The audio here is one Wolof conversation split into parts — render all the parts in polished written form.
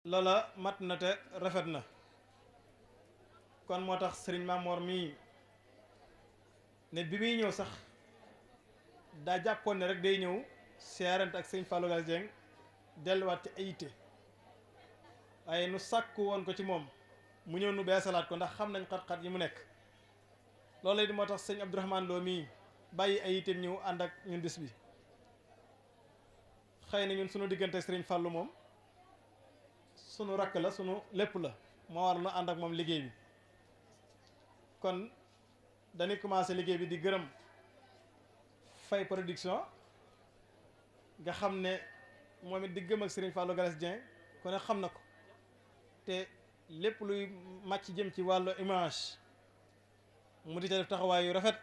loola mat na te rafet na kon moo tax sëriñ Mamor mii ne bi muy ñëw sax daa jàppoon ne rek day ñëw siyaarante ak sëriñ Fallou Galass Dieng delluwaat ci ay yitte waaye nu sàkku woon ko ci moom mu ñëw nu beesalaat ko ndax xam nañ xat-xat yi mu nekk loolu di moo tax sëñ Abdourahmane Lo mii bàyyi ay yitteem ñëw ànd ak ñun bis bi xëy na ñun sunu diggante sëriñ Fallou moom sunu rakk la sunu lépp la moo war na ànd ak moom liggéey bi kon dañuy commencé liggéey bi di gërëm Faye Production nga xam ne moom it di gëm ak sëriñ Fallou Galass Dieng kon xam na ko te lépp luy màcc jëm ci wàllu image mu di ca def taxawaay yu rafet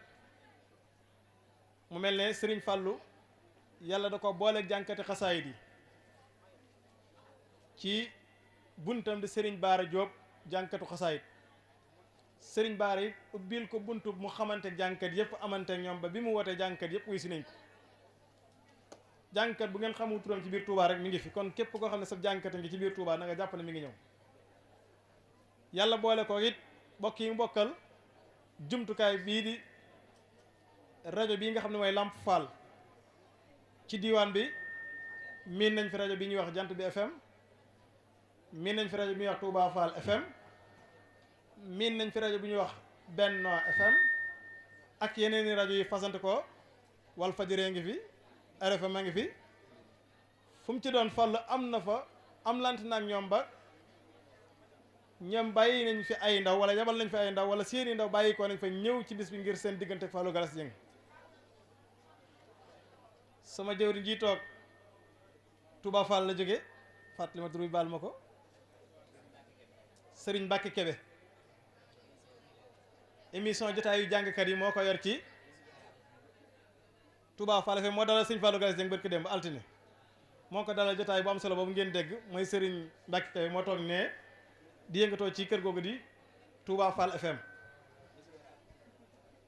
mu mel ne sëriñ Fallou yàlla da ko booleeg jànkati xasaayid yi ci buntam di sëriñ Baara Diop jànkatu xasaayid sëriñ Baara yi ubbil ko buntu mu xamante jànkat yëpp amante ñoom ba bi mu wootee jànkat yëpp wuy si nañ ko jànkat bu ngeen xamul turam ci biir Touba rek mi ngi fi kon képp koo xam ne sa jànkat ngi ci biir Touba na nga jàpp ne mi ngi ñëw yàlla boole ko it bokk yi mu bokkal jumtukaay bii di rajo bii nga xam ne mooy Lamp Fall ci diiwaan bi miin nañ fi rajo bi ñuy wax Jant bi FM miin nañ fi rajo bi ñuy wax Touba Fall FM miin nañ fi rajo bu ñuy wax Benno FM ak yeneen i rajo yi fasante ko Walfadjri ngi fi RFM a ngi fi fu mu ci doon Fall am na fa am lant naag ñoom ba ñoom bàyyi nañ fi ay ndaw wala yabal nañ fi ay ndaw wala seeni ndaw bàyyi ko nañ fa ñëw ci bis bi ngir seen diggante Fallou Galass Dieng sama jëwriñ ji toog Touba Fall la jóge fàttali ma tur bi baal ma ko Serigne Mbacke Kebe émission jotaayu jàngkat yi moo ko yor ci Touba Fall fe moo dalal Serigne Fallou Galass Dieng barki démb altine moo ko dalal jotaay bu am solo boobu ngeen dégg mooy Serigne Mbacke Kebe moo toog ne di yëngatoo ci kër googu di Touba Fall FM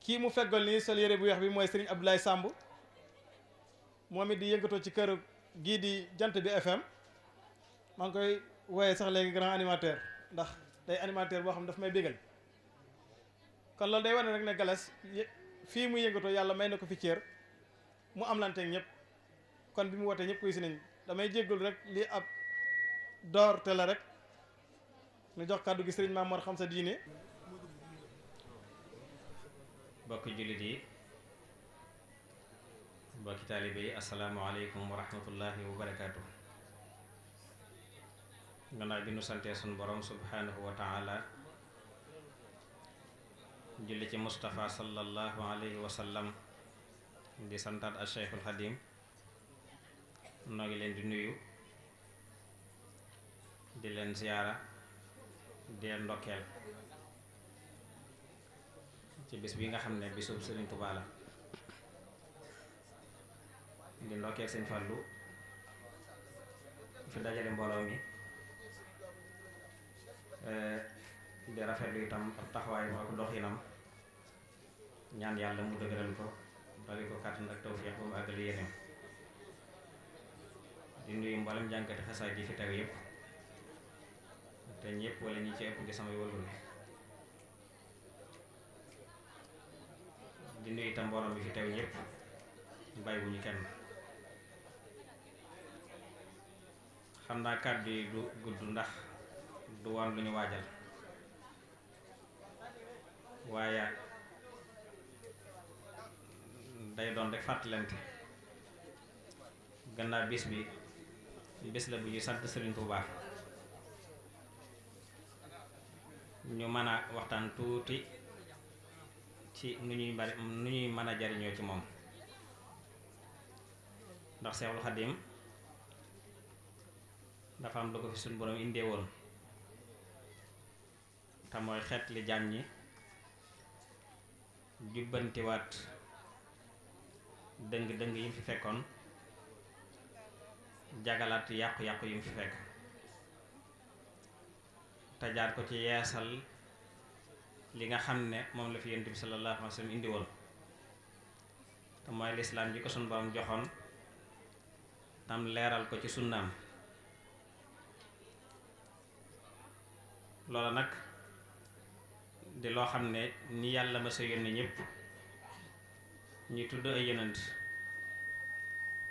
kii mu feggal nii sol yére bu weex bi mooy Serigne Abdoulaye Samb moom it di yëngatoo ci kër gii di Jant bi FM maa ngi koy wooyee sax léegi grand animateur ndax day animateur boo xam ne daf may bégal kon loolu day wane rek ne Galass fii mu yëngatoo yàlla may na ko fi cër mu am lanteeg ñëpp kon bi mu wootee ñëpp kuy si nañ damay jéggul rek lii ab door te la rek ñu jox kàddu gi sëriñ Mamor xam sa diine. bokki jullit yi bokki taalibe yi asalaamaaleykum wa rahmatullahi wa barakaatu. gannaaw bi nu santee sunu borom subhanahu wa taala julli ci Moustapha sallallahu alayhi wa sallam di santaat al Cheikhul Xadim noo ngi leen di nuyu di leen ziyaara di leen ndokkeel ci bis bi nga xam ne bisub Sëriñ Tuubaa la di ndokkeel Sëriñ Fallu fi dajale mbooloo mi di rafetlu itam ak taxawaay ak doxinam ñaan yàlla mu dëgëral ko bari ko kàttan ak tawfiix ba mu àggali yéeneem di nuyu mboolem jànkati xasaay ji fi teew yëpp te ñëpp wala ñi ci ëpp di samay wëlbule di nuyu itam mbooloo mi fi teew ñëpp bàyyiwuñu kenn xam naa kàddu yi du gudd ndax du woon lu ñu waajal waaye day doon rek fàttalante gannaaw bis bi bis la bu ñu sant Sëriñ Tuubaa ñu mën a waxtaan tuuti ci nu ñuy mën a jariñoo ci moom ndax Seexul Xadim dafa am lu ko fi suñu borom indee woon te mooy xeet li jaam ñi jubbantiwaat dëng-dëng yi mu fi fekkoon jagalaat yàqu-yàqu yi mu fi fekk te jaar ko ci yeesal li nga xam ne moom la fi Yonent bi sallallahu alayhi wa sallam indi woon te mooy lislaam ji ko sunu borom joxoon tam leeral ko ci sunnaam loola nag di loo xam ne ni yàlla ma sa yónni ñëpp ñuy tudd ay yonent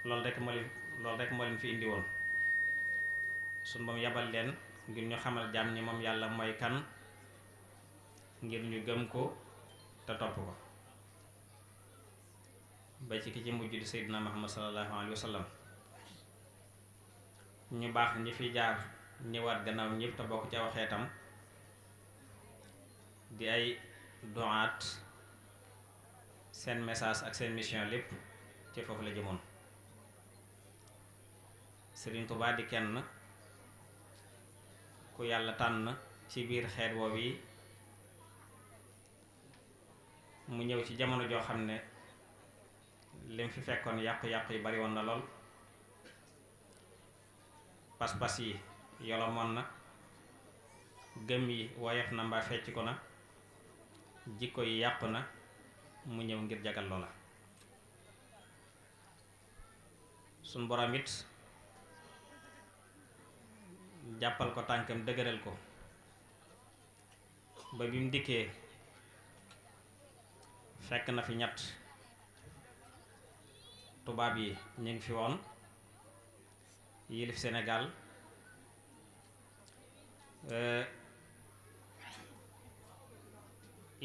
loolu rek moo leen fi indi woon suñ moom yabal leen ngir ñu xamal jaam ñi moom yàlla mooy kan ngir ñu gëm ko te topp ko ba ci ki ci mujj di Seydina Muhammad sallallahu alayhi wa sallam ñu baax ñi fi jaar ñëwaat gannaaw ñëpp te bokk ci aw xeetam di ay du'aat seen message ak seen mission lépp ci foofu la jëmoon. Sëriñ Tuubaa di kenn ku yàlla tànn ci biir xeet woowu yi mu ñëw ci jamono joo xam ne lim fi fekkoon yàqu-yàqu yi bari woon na lool, pas-pas yi yolomoon na, gëm yi woyof na mbaa fecc ko na, jikko yi yàqu na, mu ñëw ngir jagal loola. suñ borom it jàppal ko tànkam dëgëral ko ba bi mu dikkee fekk na fi ñett tubaab yi ñu ngi fi woon yilif Sénégal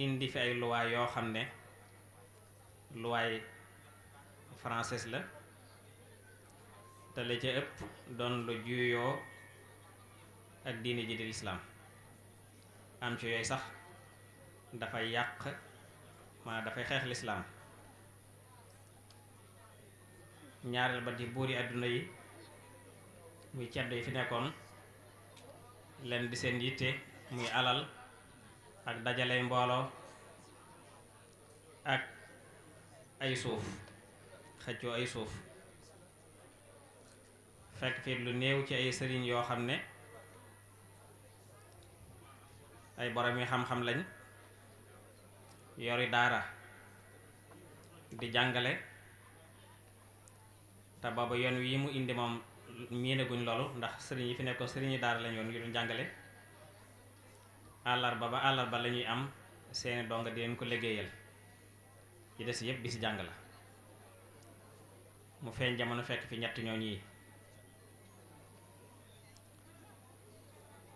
indi fi ay luwaay yoo xam ne luwaay française la te la ca ëpp doon lu juyoo ak diine ji di lislaam am ci yooyu sax dafay yàq maanaam dafay xeex lislaam. ñaareel ba di buuri àdduna yi muy ceddo yi fi nekkoon leen di seen yitte muy alal ak dajale mbooloo ak ay suuf xëccoo ay suuf. fekk fi lu néew ci ay sëriñ yoo xam ne ay borom yi xam-xam lañ yori daara di jàngale te booba yoon wi mu indi moom miinaguñ loolu ndax sëriñ yi fi nekkoon sëriñi daara lañ yoon yu doon jàngale àllarba ba àllarba la ñuy am seeni donga di leen ko liggéeyal ci des yépp bi ci jàng la. mu feeñ jamono fekk fi ñett ñooñu yi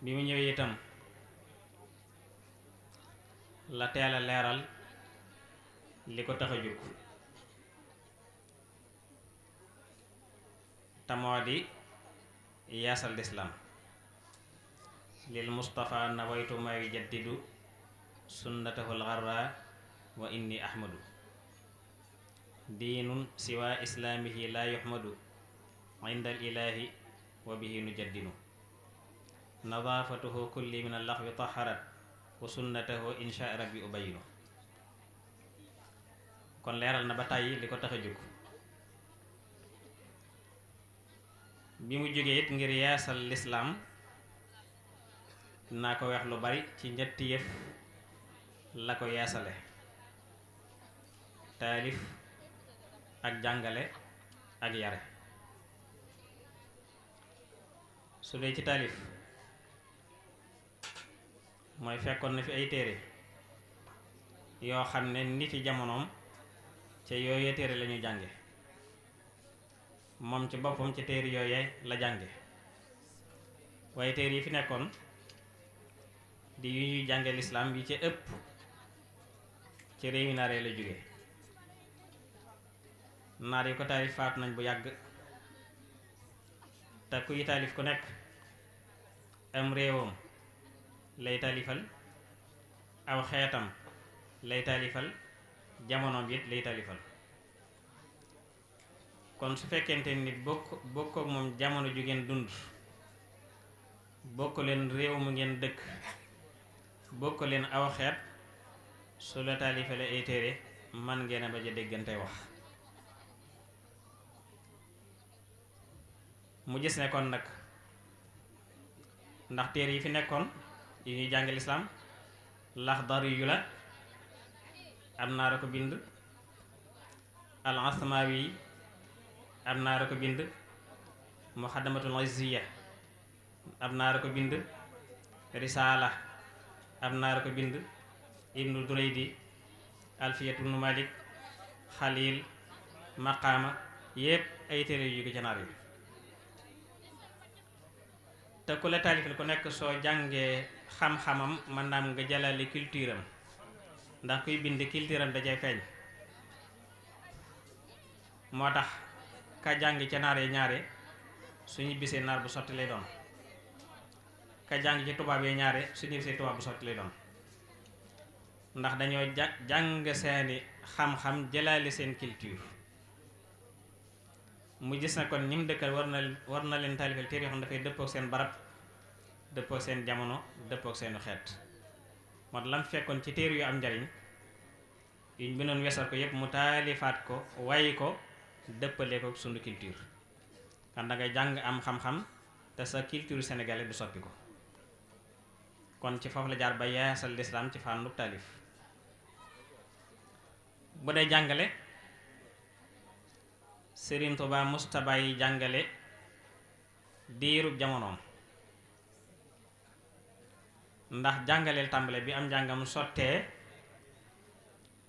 bi mu ñëwee itam la teel a leeral li ko tax a jóg te moo di yaasal lislaam lil Mustafa nawaytu ma yujaddidu sunnatahul gharra wa inni ahmadu diinun siwa islaamihi la yuhmadu inda al ilahi wa bihi nujaddinu nadaafatuhu kulli min allaxwi taharat wa sunnatahu insha rabbi ubayinu. kon leeral na ba tàyyi li ko tax a jóg bi mu jógee it ngir yeesal lislaam naa ko wax lu bari ci ñetti yëf la ko yeesale: taalif ak jàngale ak yare. su dee ci taalif mooy fekkoon na fi ay téere yoo xam ne nit ci jamonoom ca yooyee téere lañuy jànge, moom ci boppam ci téere yooyee la jànge. waaye téere yi fi nekkoon di yu ñuy jànge lislaam yi ci ëpp ci réewi naaree la jóge. naar yi ko taalif faatu nañ bu yàgg te kuy taalif ku nekk am réewam lay taalifal, aw xeetam lay taalifal, jamonoom it lay taalifal. kon su fekkente nit bokk ak moom jamono ju ngeen dund, bokk leen réew mu ngeen dëkk, bokk leen aw xeet, su la taalifale ay téere man ngeen a bañ a déggante wax. mu gis ne kon nag ndax téere yi fi nekkoon yi ñuy jàng lislaam Laxdari yu la am naara ko bind, al Asmaawi am naara ko bind, Muxaddamatul Izziya am naara ko bind, risaala am naara ko bind, ibnu duraydi, alfiyatu ibnu malik, xalil, maqaama, yépp ay téere yu jóge ca naar yi. te ku la taalifal ku nekk soo jàngee xam-xamam mën naam nga jëlale culture am, ndax kuy bind culture am dajay feeñ. moo tax ka jàng ca naar yi ñaare su ñibbisee naar bu sotti lay doon, ka jàng ci tubaab yi ñaare su ñibbisee tubaab bu sotti lay doon, ndax dañoo jàng seeni xam-xam jëlaale seen culture. mu gis na kon ñi mu dëkkal war na leen taalifal téere yoo xam ne dafay dëppook seen barab, dëppook seen jamono, dëppook seenu xeet. moo tax lam fekkoon ci téere yu am njariñ yuñ bindoon wesal ko yépp mu taalifaat ko, way ko, dëppale ko sunu culture. kan da ngay jàng am xam-xam te sa culture sénégalais du soppi ko. kon ci foofu la jaar ba yeesal lislaam ci fànnu taalif. bu dee jàngale, Sëriñ Tuubaa musta bàyyi jàngale diirub jamonoom, ndax jàngaleel tàmbale bi am njàngam sottee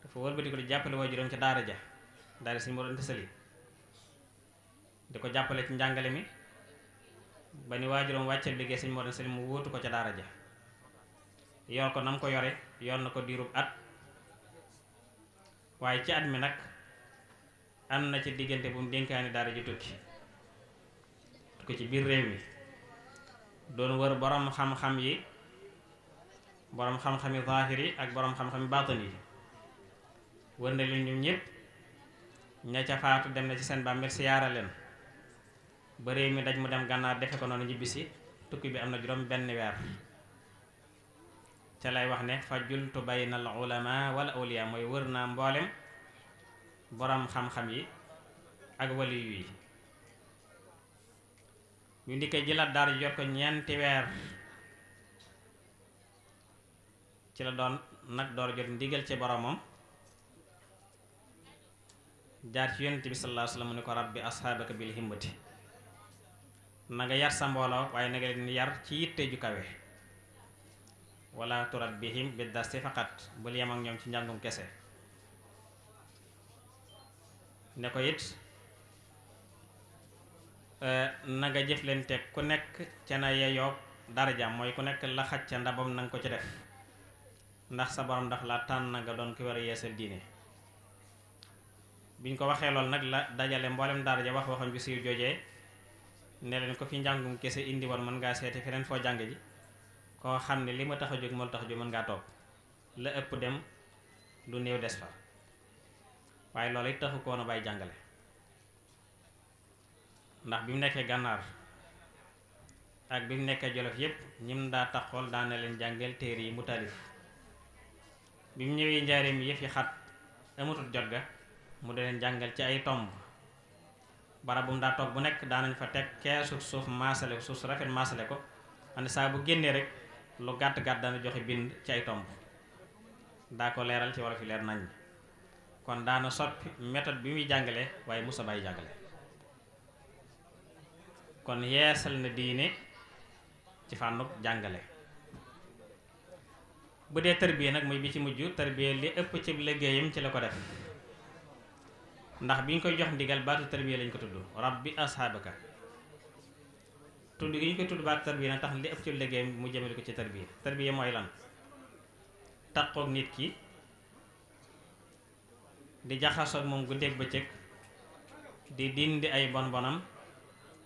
dafa wëlbati ko di jàppale waajuram ca daara ja, daara Sëriñ Mor Anta Sali, di ko jàppale ci njàngale mi ba ni waajuram wàccee liggéey Sëriñ Mor Anta Sali mu wóotu ko ca daara ja, yor ko nam ko yore, yor na ko diirub at. waaye ci at mi nag am na ci diggante bu mu dénkaani daara ji tukki ci biir réew mi, doon wër boroom xam-xam yi, boroom xam-xami zaahir yi ak boroom xam-xami baatin yi. wër na leen ñoom ñépp, ña ca faatu dem na ci seen bàmmeel siyaara leen, ba réew mi daj mu dem gànnaar defe ko noonu ñibbisi. tukki bi am na juróom benn weer. ca lay wax ne fa jultu bayna al ulama wal awliya, mooy wër naa mboolem boroom xam-xam yi ak waliyu yi. ñu ndikkee jëlaat daara ji jot ko ñeenti weer, ci la doon nag door jot ndigal ci boromam, jaar ci yonent bi sallallahu alayhi wasallam mu ne ko rabbi ashaabaka bil himmati, na nga yar sa mbooloo waaye na nga leen yar ci yitte ju kawe, wala turabbihim bi darsi faqat, bul yem ak ñoom ci njàngum kese. ne ko it na nga jëflante ku nekk ca na yeyoog darajaam, mooy ku nekk la xaj ca ndabam nanga ko ci def, ndax sa borom daf la tànn nga doon ki war a yeesal diine. biñ ko waxee lool nag la dajale mboolem daraja wax waxam bi siiw joojee ne leen ko fi njàngum kese indi woon mën ngaa seeti feneen foo jàng ji, koo xam ne li ma tax a jóg moo tax a jóg mën ngaa toog, la ëpp dem lu néew des fa. waaye loolu it taxu koon a bàyyi jàngale, ndax bi mu nekkee gànnaar ak bi mu nekkee jolof yépp ñim daa taxool daan na leen jàngal téere yi mu taalif. bi mu ñëwee njaareem yëf yi xat amatul jot ga, mu da leen jàngal ci ay tomb. barab bu mu daa toog bu nekk daanañ fa teg keesu suuf maasale ko, suuf su rafet maasale ko, andi saa bu génnee rek lu gàtt-gàtt dana joxe bind ci ay tomb, daa ko leeral ci wolof yi leer nañ. kon daana soppi méthode bi muy jàngale waaye musa bàyyi jàngale. kon yeesal na diine ci fànnuk jàngale. bu dee tarbiya nag muy bi ci mujj, tarbiya li ëpp ci liggéeyam ci la ko def, ndax bi ñu koy jox ndigal baatu tarbiya lañ ko tudd, rabbi ashaabaka. tudd gi ñu koy tudd baatu tarbiya nag tax li ëpp ci liggéeyam mu jëmale ko ci tarbiya. tarbiya mooy lan? takkook nit ki di jaxasoog moom guddeeg bëccëg, di dindi ay bon bonam,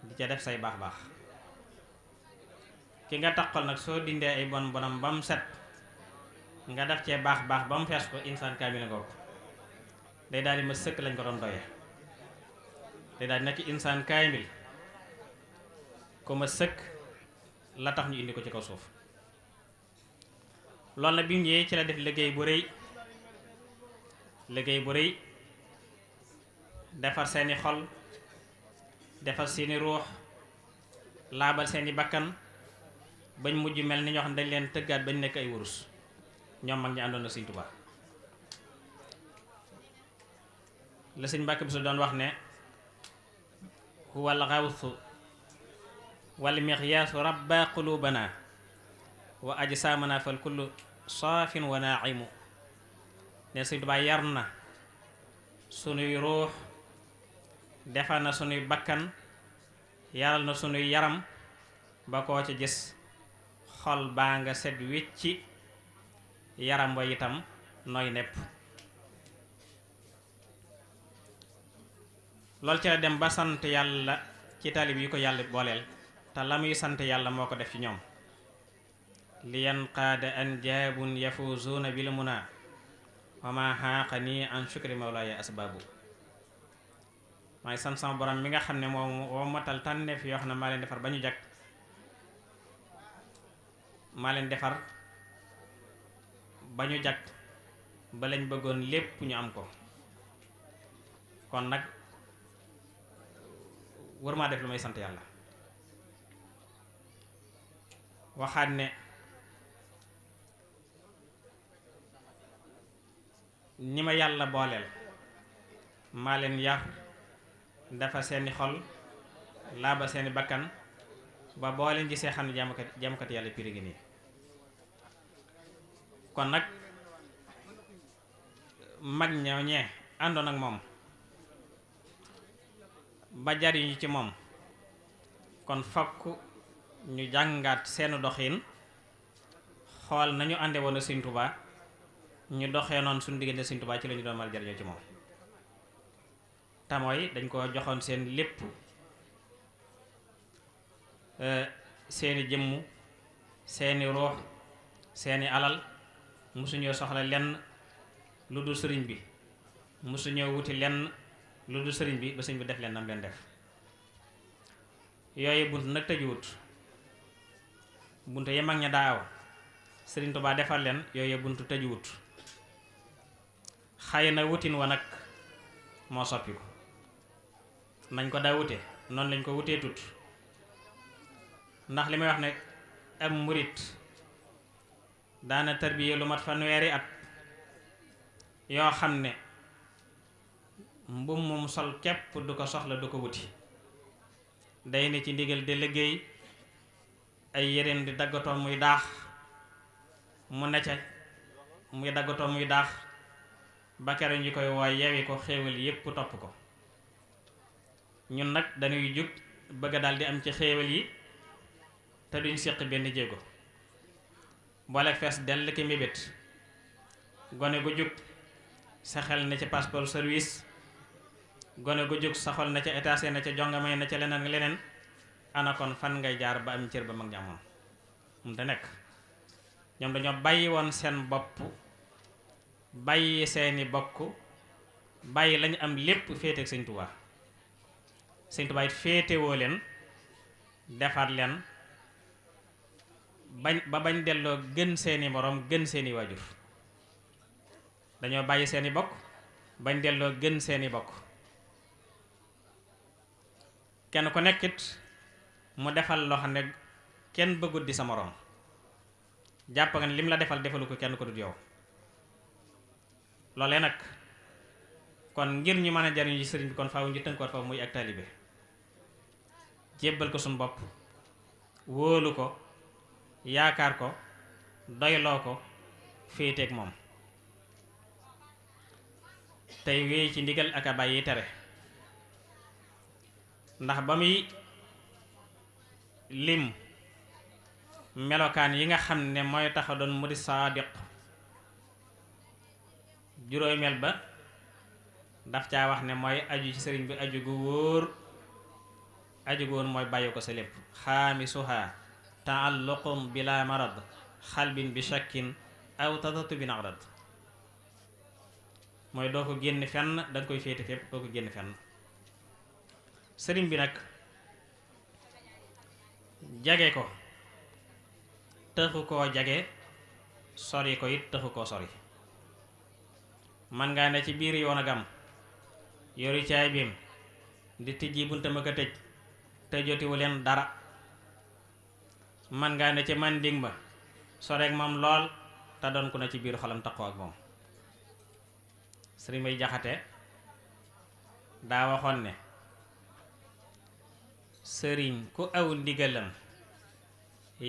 di ca def say baax baax. ki nga takkal nag soo dindee ay bon bonam ba mu set, nga def cee baax baax ba mu fees ko, insaan kaamil nga ko day daal di ma sëkk lañ ko doon doyee, day daal di nekk insaan kaamil ko ma sëkk la tax ñu indi ko ci kaw suuf. loolu nag bi mu ñëwee ci la def liggéey bu rëy, liggéey bu rëy, defar seeni xol, defar seeni ruux, laabal seeni bakkan, bañ mujj mel ni ñoo xam ne dañ leen tëggaat bañ nekk ay wurus, ñoom mag ñi àndoon na Sëriñ Tuubaa. la Sëriñ Mbàkke Buso doon wax ne huwa al-ghawsu wal miqyaasu rabba qulubana wa ajsaamana fal kullu saafin wa naimu ne Sëñ Tuubaa yar na sunuy ruux, defar na sunuy bakkan, yaral na sunuy yaram ba koo ci gis xol baa nga set wecci, yaram ba itam nooy nepp. loolu ci la dem ba sant yàlla ci taalib yi ko yàlla booleel, te la muy sant yàlla moo ko def ci ñoom. li yanqaada anjaabun yafuzuuna bil muna wa ma xaaqani an shukri mawlaaya asbaabu. maay sant sama borom mi nga xam ne moom woo matal tànneef yoo xam ne maa leen defar ba ñu jag, maa leen defar ba ñu jag ba lañ bëggoon lépp ñu am ko. kon nag war maa def lu may sant yàlla. waxaat ne ñi ma yàlla booleel maa leen yar, dafa seeni xol, laaba seeni bakkan ba boo leen gisee xam ne jaamukat yàlla piri gi nii. kon nag mag ñoo ñee àndoon ak moom ba jariñu ci moom, kon fokk ñu jàngaat seenu doxin, xool nañu ànde woon a Sëñ Tuubaa, ñu doxee noonu suñu diggante Sëñ Tuubaa ci la ñu doon mal jariñoo ci moom. te mooy dañ ko joxoon seen lépp, seeni jëmm, seeni ruux, seeni alal, musuñoo soxla lenn lu dul sëriñ bi, musuñoo wuti lenn lu dul sëriñ bi ba sëriñ bi def leen nam leen def. yooyu bunt nag tëjuwut, bunt yi mag ña daaw Sëriñ Tuubaa defal leen, yooyu buntu tëjuwut. xëy na wutin wa nag moo soppi ko, nañ ko daa wute noonu lañ ko wutee tut. ndax li may wax ne am murit daana tarbiye lu mat fanweeri at yoo xam ne mbum mum sol képp du ko soxla, du ko wuti, day ne ci ndigal di liggéey, ay yéreem di daggatoo muy daax, mu necca muy daggatoo muy daax ba kere ñu koy wooy yewi ko xéewal yépp topp ko. ñun nag dañuy jug bëgg daal di am ci xéewal yi te duñ séq benn jéego, boole fees dell ki mébét. gone gu jug sa xel na ca passeport service, gone gu jug sa xol na ca étage na ca jongama na ca leneen leneen, ana kon fan ngay jaar ba am cër ba mag ña amoon mu te nekk. ñoom dañoo bàyyi woon seen bopp, bàyyi seeni bokk, bàyyi lañu am lépp féete ak Sëñ Tuubaa. Sëñ Tuubaa it féetewoo leen, defar leen bañ delloo gën seeni moroom, gën seeni waajur. dañoo bàyyi seeni bokk bañ delloo gën seeni bokk. kenn ku nekkit mu defal loo xam ne kenn bëggut di sa moroom, jàpp nga ne lim la defal defalu ko kenn ko dut yow. loolee nag kon ngir ñu mën a jariñu ci sëriñ bi kon faaw ñu tënkoot faaw muy ak taalibe, jébbal ko suñu bopp, wóolu ko, yaakaar ko, doyloo ko, féeteeg moom, tey wéy ci ndigal ak a bàyyi tere. ndax ba muy lim melokaan yi nga xam ne mooy taxa doon murid saadiq, juróomeel ba daf caa wax ne mooy aju ci sëriñ bi aju gu wóor. aju gu wóor mooy bàyyi ko sa lépp. xaamisuha taalluqum bila marad xalbin bi shakkin aw tadatu bi naqrad. mooy doo ko génn fenn, danga koy féete fépp, doo ko génn fenn. sëriñ bi nag jage ko taxu koo jage, sori ko it taxu koo sori. man ngaa ne ci biir yoon a gam yori caay biim di tijji buntam ak a tëj te jotiwu leen dara. man ngaa ne ci manding ba soreek moom lool te doon ku ne ci biir xolam taqoo ak moom. sëriñ Bay Jaxate daa waxoon ne sëriñ ku aw ndigalam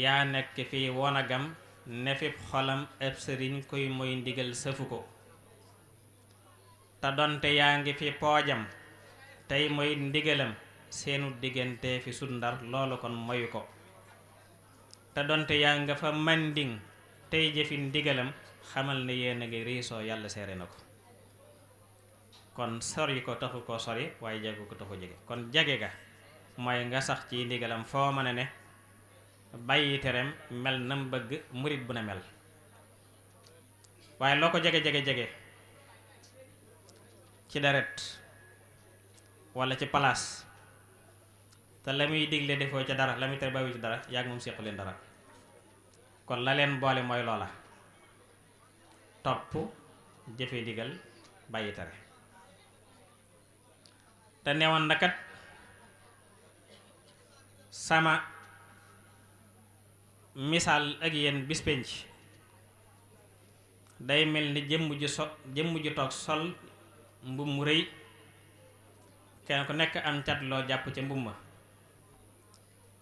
yaa nekk fii wonagam ne fi xolam ab sëriñ kuy moy ndigal sëfu ko te donte yaa ngi fi poojam tey moy ndigalam seenu diggante fi sut ndar loolu kon moyu ko te donte yaa nga fa manding tey jëfi ndigalam xamal ne yéen a ngi riisoo yàlla seere na ko kon sori ko taxu ko sori waaye jege ko taxu jege kon jege ga mooy nga sax ci ndigalam foo mën a ne bàyyi tereem mel nam bëgg murit bu ne mel waaye loo ko jege ci deret walla ci palaas te la muy digle defoo ca dara la muy tere bàyyi ci dara yàgg moom séqu leen dara kon la leen boole mooy loola topp jëfe digal bàyyi tere te newoon na kat sama misaal ak yéen bis penc day mel ni jëmm ju toog sol mbub mu rëy kenn ku nekk am cat loo jàpp ca mbub ma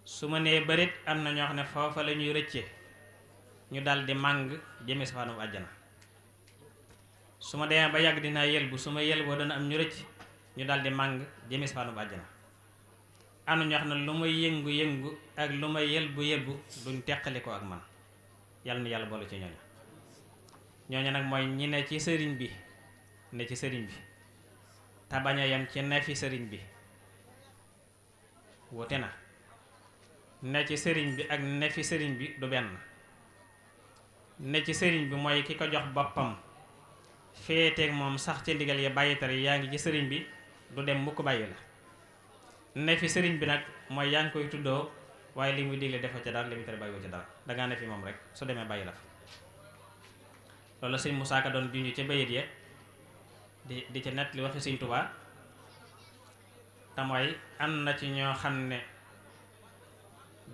su ma nee bërit am na ñoo xam ne foofa la ñuy rëcce ñu dal di màng jëme safaanum àjjana su ma demee ba yàgg dinaa yëlbu su ma yëlboo dana am ñu rëcc ñu dal di màng jëme safaanum àjjana am na ñoo xam ne lu may yëngu-yëngu ak lu may yëlbu duñ teqali ko ak man yàlla na yàlla boole ci ñooñu nag mooy ñi ne ci sëriñ bi te bañ a yem ci ne fi sëriñ bi wute na ne ci sëriñ bi ak ne fi sëriñ bi du benn ne ci sëriñ bi mooy ki ko jox boppam féeteeg moom sax ci ndigal ya bàyyi tere yaa ngi ci sëriñ bi du dem mukk bàyyi la ne fi sëriñ bi nag mooy yaa ngi koy tuddoo waaye li muy digle defoo ca dara li muy tere bàyyiwoo ca dara dangaa ne fi moom rek su demee bàyyi la fa loolu sëñ Musaa Ka doon junj ca bayit ya di ca nett li waxi sëñ Tuubaa te mooy am na ci ñoo xam ne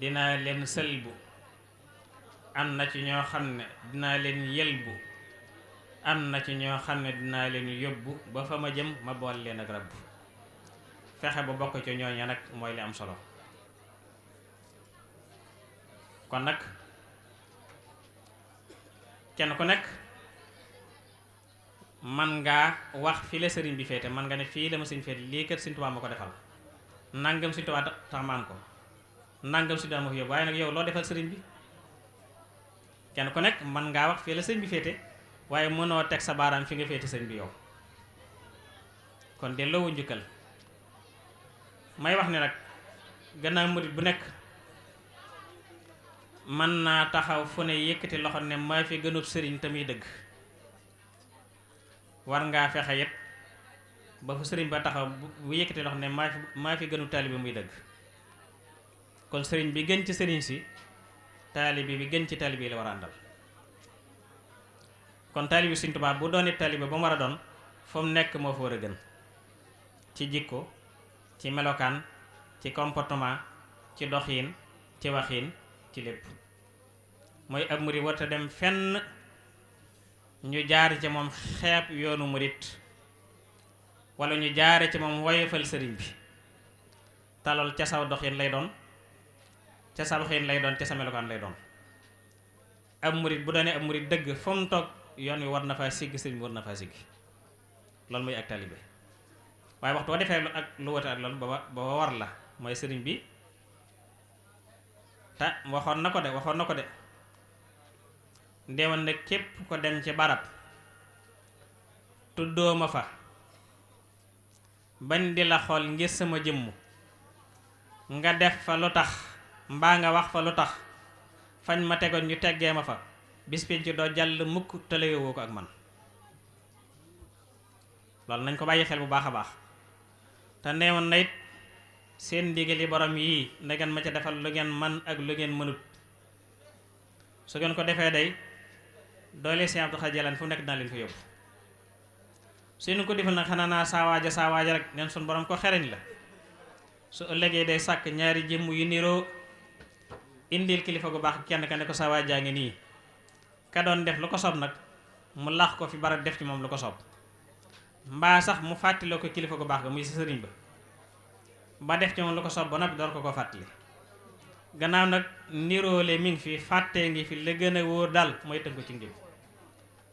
dinaa leen sëlbu am na ci ñoo xam ne dinaa leen yëlbu am na ci ñoo xam ne dinaa leen yóbbu ba fa ma jëm ma bool leen ak rabb fexe ba bokk ci ñooña nag mooy li am solo kon nag kenn ku nekk man ngaa wax fii la sëriñ bi féete man nga ne fii la ma sëriñ féete lii kat sëriñ Tuubaa ma ko defal nangam sëriñ Tuubaa tax ma am ko nangam sëriñ Tuubaa ma ko yóbbu waaye nag yow loo defal sëriñ bi kenn ku nekk man ngaa wax fii la sëriñ bi féete waaye mënoo teg sa baaraam fi nga féete sëriñ bi yow kon delloo njukkal may wax ne nag gannaaw murit bu nekk mën naa taxaw fu ne yëkkati loxo ne maa fi gënub sëriñ te muy dëgg war ngaa fexe yépp ba fu sëriñ ba taxaw bu yëkkati loxo ne maa fi gënub taalibe muy dëgg kon sëriñ bi gën ci sëriñ si taalibe bi gën ci taalibe yi la war a àndal kon taalibe Sëriñ Tuubaa bu doonee taalibe ba mu war a doon fu mu nekk moo fa war a gën ci jikko ci melokaan ci comportement ci doxiin ci waxiin ci lépp mooy ab murit warta dem fenn ñu jaar ci moom xeeb yoonu murit wala ñu jaare ci moom woyofal sëriñ bi talool ca saw doxiin lay doon ca sa waxiin lay doon ca sa melokaan lay doon ab murit bu doonee ab murit dëgg fu mu toog yoon wi war na faa sigg sëriñ bi war na faa sigg loolu mooy ak taalibe waaye waxtu boo defee ak lu wute ak loolu ba war la mooy sëriñ bi te waxoon na ko de ndeewoon na képp ko dem ci barab tuddoo ma fa bañ di la xool ngir sama jëmm nga def fa lu tax mbaa nga wax fa lu tax fañ ma tegoon ñu teggee ma fa bis pénc doo jàll mukk tëlewoo ko ak man loolu nañ ko bàyyi xel bu baax a baax te neewoon na it seen ndigali borom yii na ngeen ma ca defal lu ngeen man ak lu ngeen mënut su ngeen ko defee day doole Sëriñ Abdou Khadre Jilani fu nekk dinaa leen fa yóbbu su ñu ko defal nag xanaa naa saawaaja rek neen sun borom ko xereñ la su ëllëgee day sàkk ñaari jëmm yu niroo indil kilifa gu baax kenn ka ne ko sawaajaa ngi nii ka doon def lu ko soob nag mu lax ko fi barab def ci moom lu ko soob mbaa sax mu fàttaloo ko kilifa gu baax ga muy si sëriñ ba def ci moom lu ko soob ba noppi door ko fàttali gannaaw nag niroole mi ngi fi fàttee ngi fi la gën a wóor daal mooy tënk ko ci njub.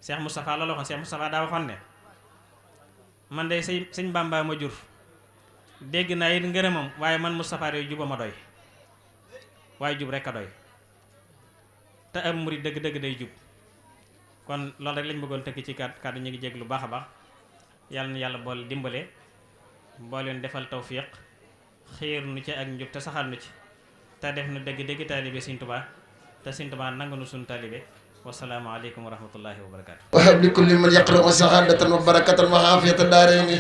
Cheikh Moustapha loolu waxoon Cheikh Moustapha daa waxoon ne man de sëñ Bamba ma jur dégg naa it ngërëmam waaye man Moustapha de juba ma doy waaye jub rek a doy te am murid dëgg-dëgg day jub. kon loolu rek lañ bëggoon tënk ci kàddu ñu ngi jégg lu baax a baax yàlla na yàlla boole dimbale booleen defal tawfiq xiir nu ci ak njub te saxal nu ci te def nu dëgg-dëgg taalibe Sëñ Tuubaa te Sëñ Tuubaa nangu nu suñu taalibe. wassalaamu aleykum wa rahmatullahi wa barakaatu. wahab li kulli man yaqra'u sahaadatan wa barakatan wa aafiyatan daarayni.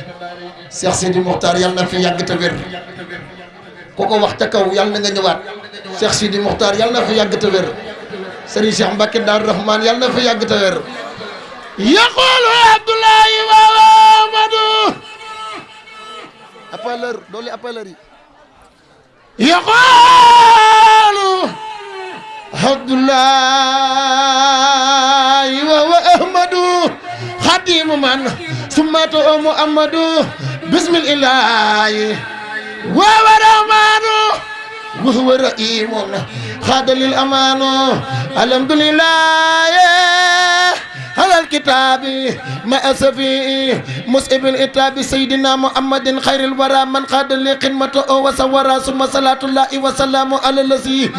Cheikh Sidi Mokhtar yàlla na fi yàgg te wér ku ko wax ca kaw yàlla na nga ñëwaat. Cheikh Sidi Mokhtar yàlla na fi yàgg te wér. Serigne Cheikh Mbacke Daaru Rahman yàlla na fi yàgg te wér. yaqulu Abdoulaye wa Amadou. appeleur doole appeleur yi. yaqulu Abdoulaye wa Ahmadou. xadimu man sumatu Muhammadu. bismillahi wa rahmanu. وهو رئيم خاد للأمان. الحمد لله على الكتاب ما أسفي مسئب الإتاب سيدنا محمد خير الورى من خاد لقمته وصورا ثم صلاة الله وسلام على الذي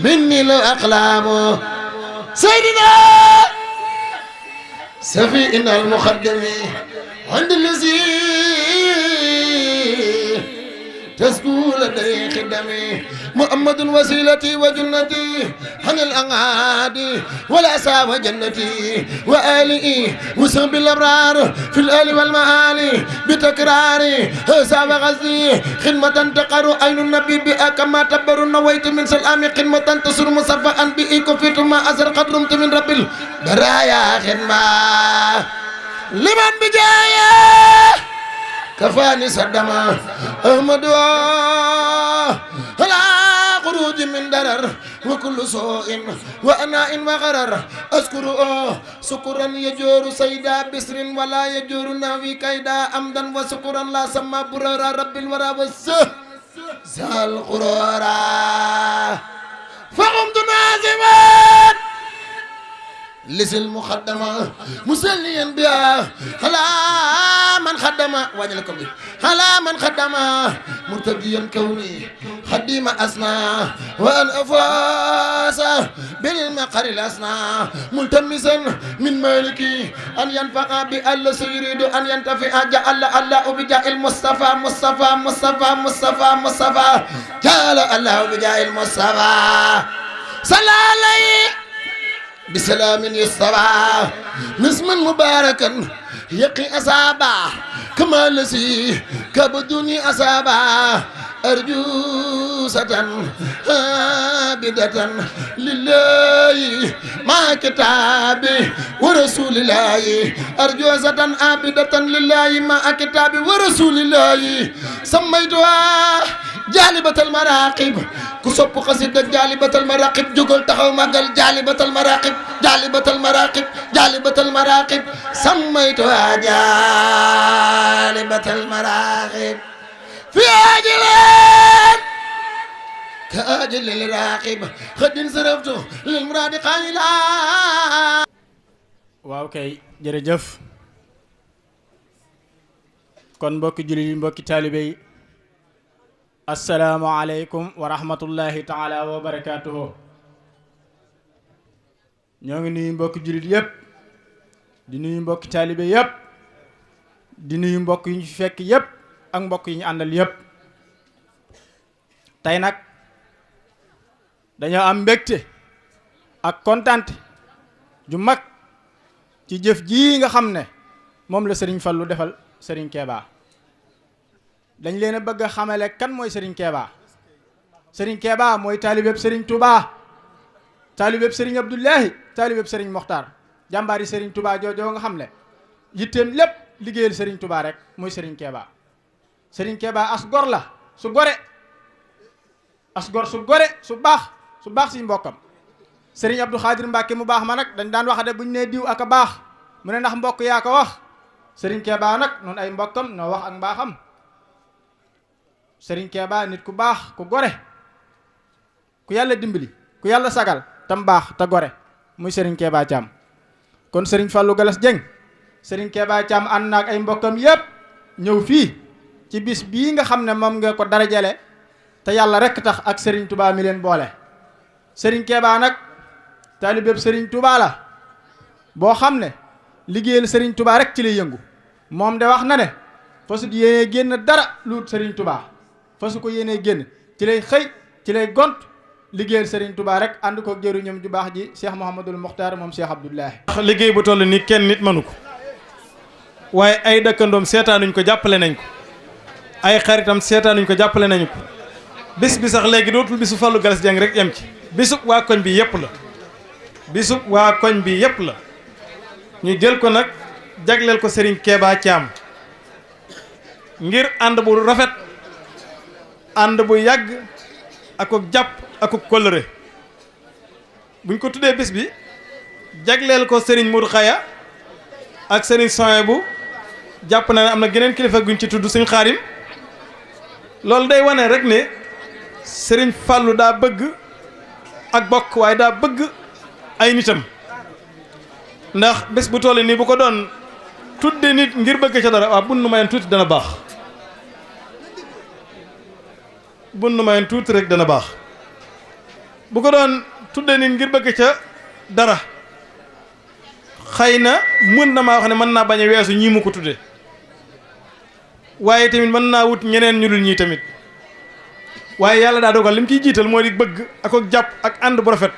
مني الأقلام سيدنا سفينا المخدم عند الذي تسكو لدي خدمي محمد وسيلتي وجنتي عن الأنعاد والأسى وجنتي وآلئ وسب الأبرار في الآل والمآل بتكراري هسا وغزي خدمة تقر عين النبي بها كما تبر نويت من سلام خدمة تسر مصفى بئي كفيت ما أسر قد رمت من رب البرايا خدمة لمن بجاية كفاني صدما أحمد على خروج من درر وكل سوء وأناء وغرر أذكر سكرا يجور سيدا بسر ولا يجور ناوي كيدا أمدا وسكرا لا سما برارا رب الورى زال قرارا فقمت نازما لسل مخدمة مسليا بها هلا من خدمة واجلكم دي هلا من خدمة مرتديا كوني خديم أسنا وأن أفاس بالمقر الأسنا ملتمسا من مالكي أن ينفع بأل سيريد أن ينتفع جعل الله بجاء المصطفى مصطفى مصطفى مصطفى مصطفى جعل الله بجاء المصطفى صلى عليه بسلام يستوى نسما مباركا يقي أصابا كما الذي كبدني أصابا أرجوسة عابدة لله مع كتابي ورسول الله أرجوسة عابدة لله مع كتابي ورسول الله سميتها جالبة المراقب كسب قصيدة جالبة المراقب جوجل تخو مقال جالبة المراقب جالبة المراقب جالبة المراقب سميتها جالبة المراقب في أجل كأجل الراقب خد انصرفت للمراد قائلا. waaw kay jërëjëf kon mbokki jullit yi mbokki taalibe yi assalaamu aleykum wa rahmatullahi taala wa barakaatuhu. ñoo ngi nuyu mbokki jullit yépp di nuyu mbokki taalibe yépp di nuyu mbokk yi ñu fi fekk yépp ak mbokk yi ñu àndal yépp. tey nag dañoo am mbégte ak kontante ju mag ci jëf ji nga xam ne moom la Serigne Fallou defal Serigne Keba. dañ leen a bëgg a xamale kan mooy Serigne Keba. Serigne Keba mooy taalibeb Serigne Touba, taalibeb Serigne Abdoulahi, taalibeb Serigne Mokhtar, jàmbaari Serigne Touba joojoo nga xam ne yitteem lépp liggéeyal Serigne Touba rek mooy Serigne Keba. Serigne Keba as gor la su gore, as gor su gore su baax si mbokkam. Serigne Abdou Khadir Mbacke mu baax ma nag dañ daan wax de buñ nee diw ak a baax mu ne ndax mbokk yaa ko wax. Serigne Keba nag noonu ay mbokkam noo wax ak mbaaxam. Serigne Keba nit ku baax ku gore ku yàlla dimbali ku yàlla sagal tam baax te gore muy Serigne Keba Thiam. kon Serigne Fallou Galas Dieng Serigne Keba Thiam ànd na ak ay mbokkam yépp ñëw fii ci bis bii nga xam ne moom nga ko darajale te yàlla rekk tax ak Serigne Touba mi leen boole. Serigne Keba nag taalibeeb Serigne Touba la boo xam ne liggéeyal Serigne Touba rek ci lay yëngu. moom de wax na ne fasu yéenee génn dara lu Serigne Touba fasu ko yéenee génn ci lay xëy ci lay gont liggéeyal Serigne Touba rek ànd ko jëriñam ju baax ji Cheikh Mouhamadul Mokhtar moom Cheikh Abdoulahi. liggéey bu toll nii kenn nit mënu ko waaye ay dëkkandoom seetaanuñ ko jàppale nañ ko ay xaritam seetaanuñ ko jàppale nañu ko bis bi sax léegi dootul bisu Fallou Galas Dieng rek yem ci bisub waa koñ bi yëpp la bisub waa koñ bi yëpp la ñu jël ko nag jagleel ko Serigne Keba Thiam ngir ànd bu rafet ànd bu yàgg akuk jàpp akuk kóllëre buñ ko tuddee bis bi jagleel ko Serigne Modou Khaya ak Serigne Soye bu jàpp na ne am na geneen kilifa guñ ci tudd Serigne Xaarim loolu day wane rek ne Serigne Fallou daa bëgg ak bokk waaye daa bëgg ay nitam ndax bés bu toll nii bu ko doon tudde nit ngir bëgg ca dara waaw bunnu mayen tuuti dana baax bunnu mayen tuuti rek dana baax bu ko doon tudde nit ngir bëgg ca dara xëy na mën na maa wax ne mën naa bañ a weesu ñii mu ko tudde waaye tamit mën naa wut ñeneen ñu dul ñii tamit waaye yàlla daa dogal li mu ciy jiital moo di bëgg ak ak jàpp ak ànd bu rafet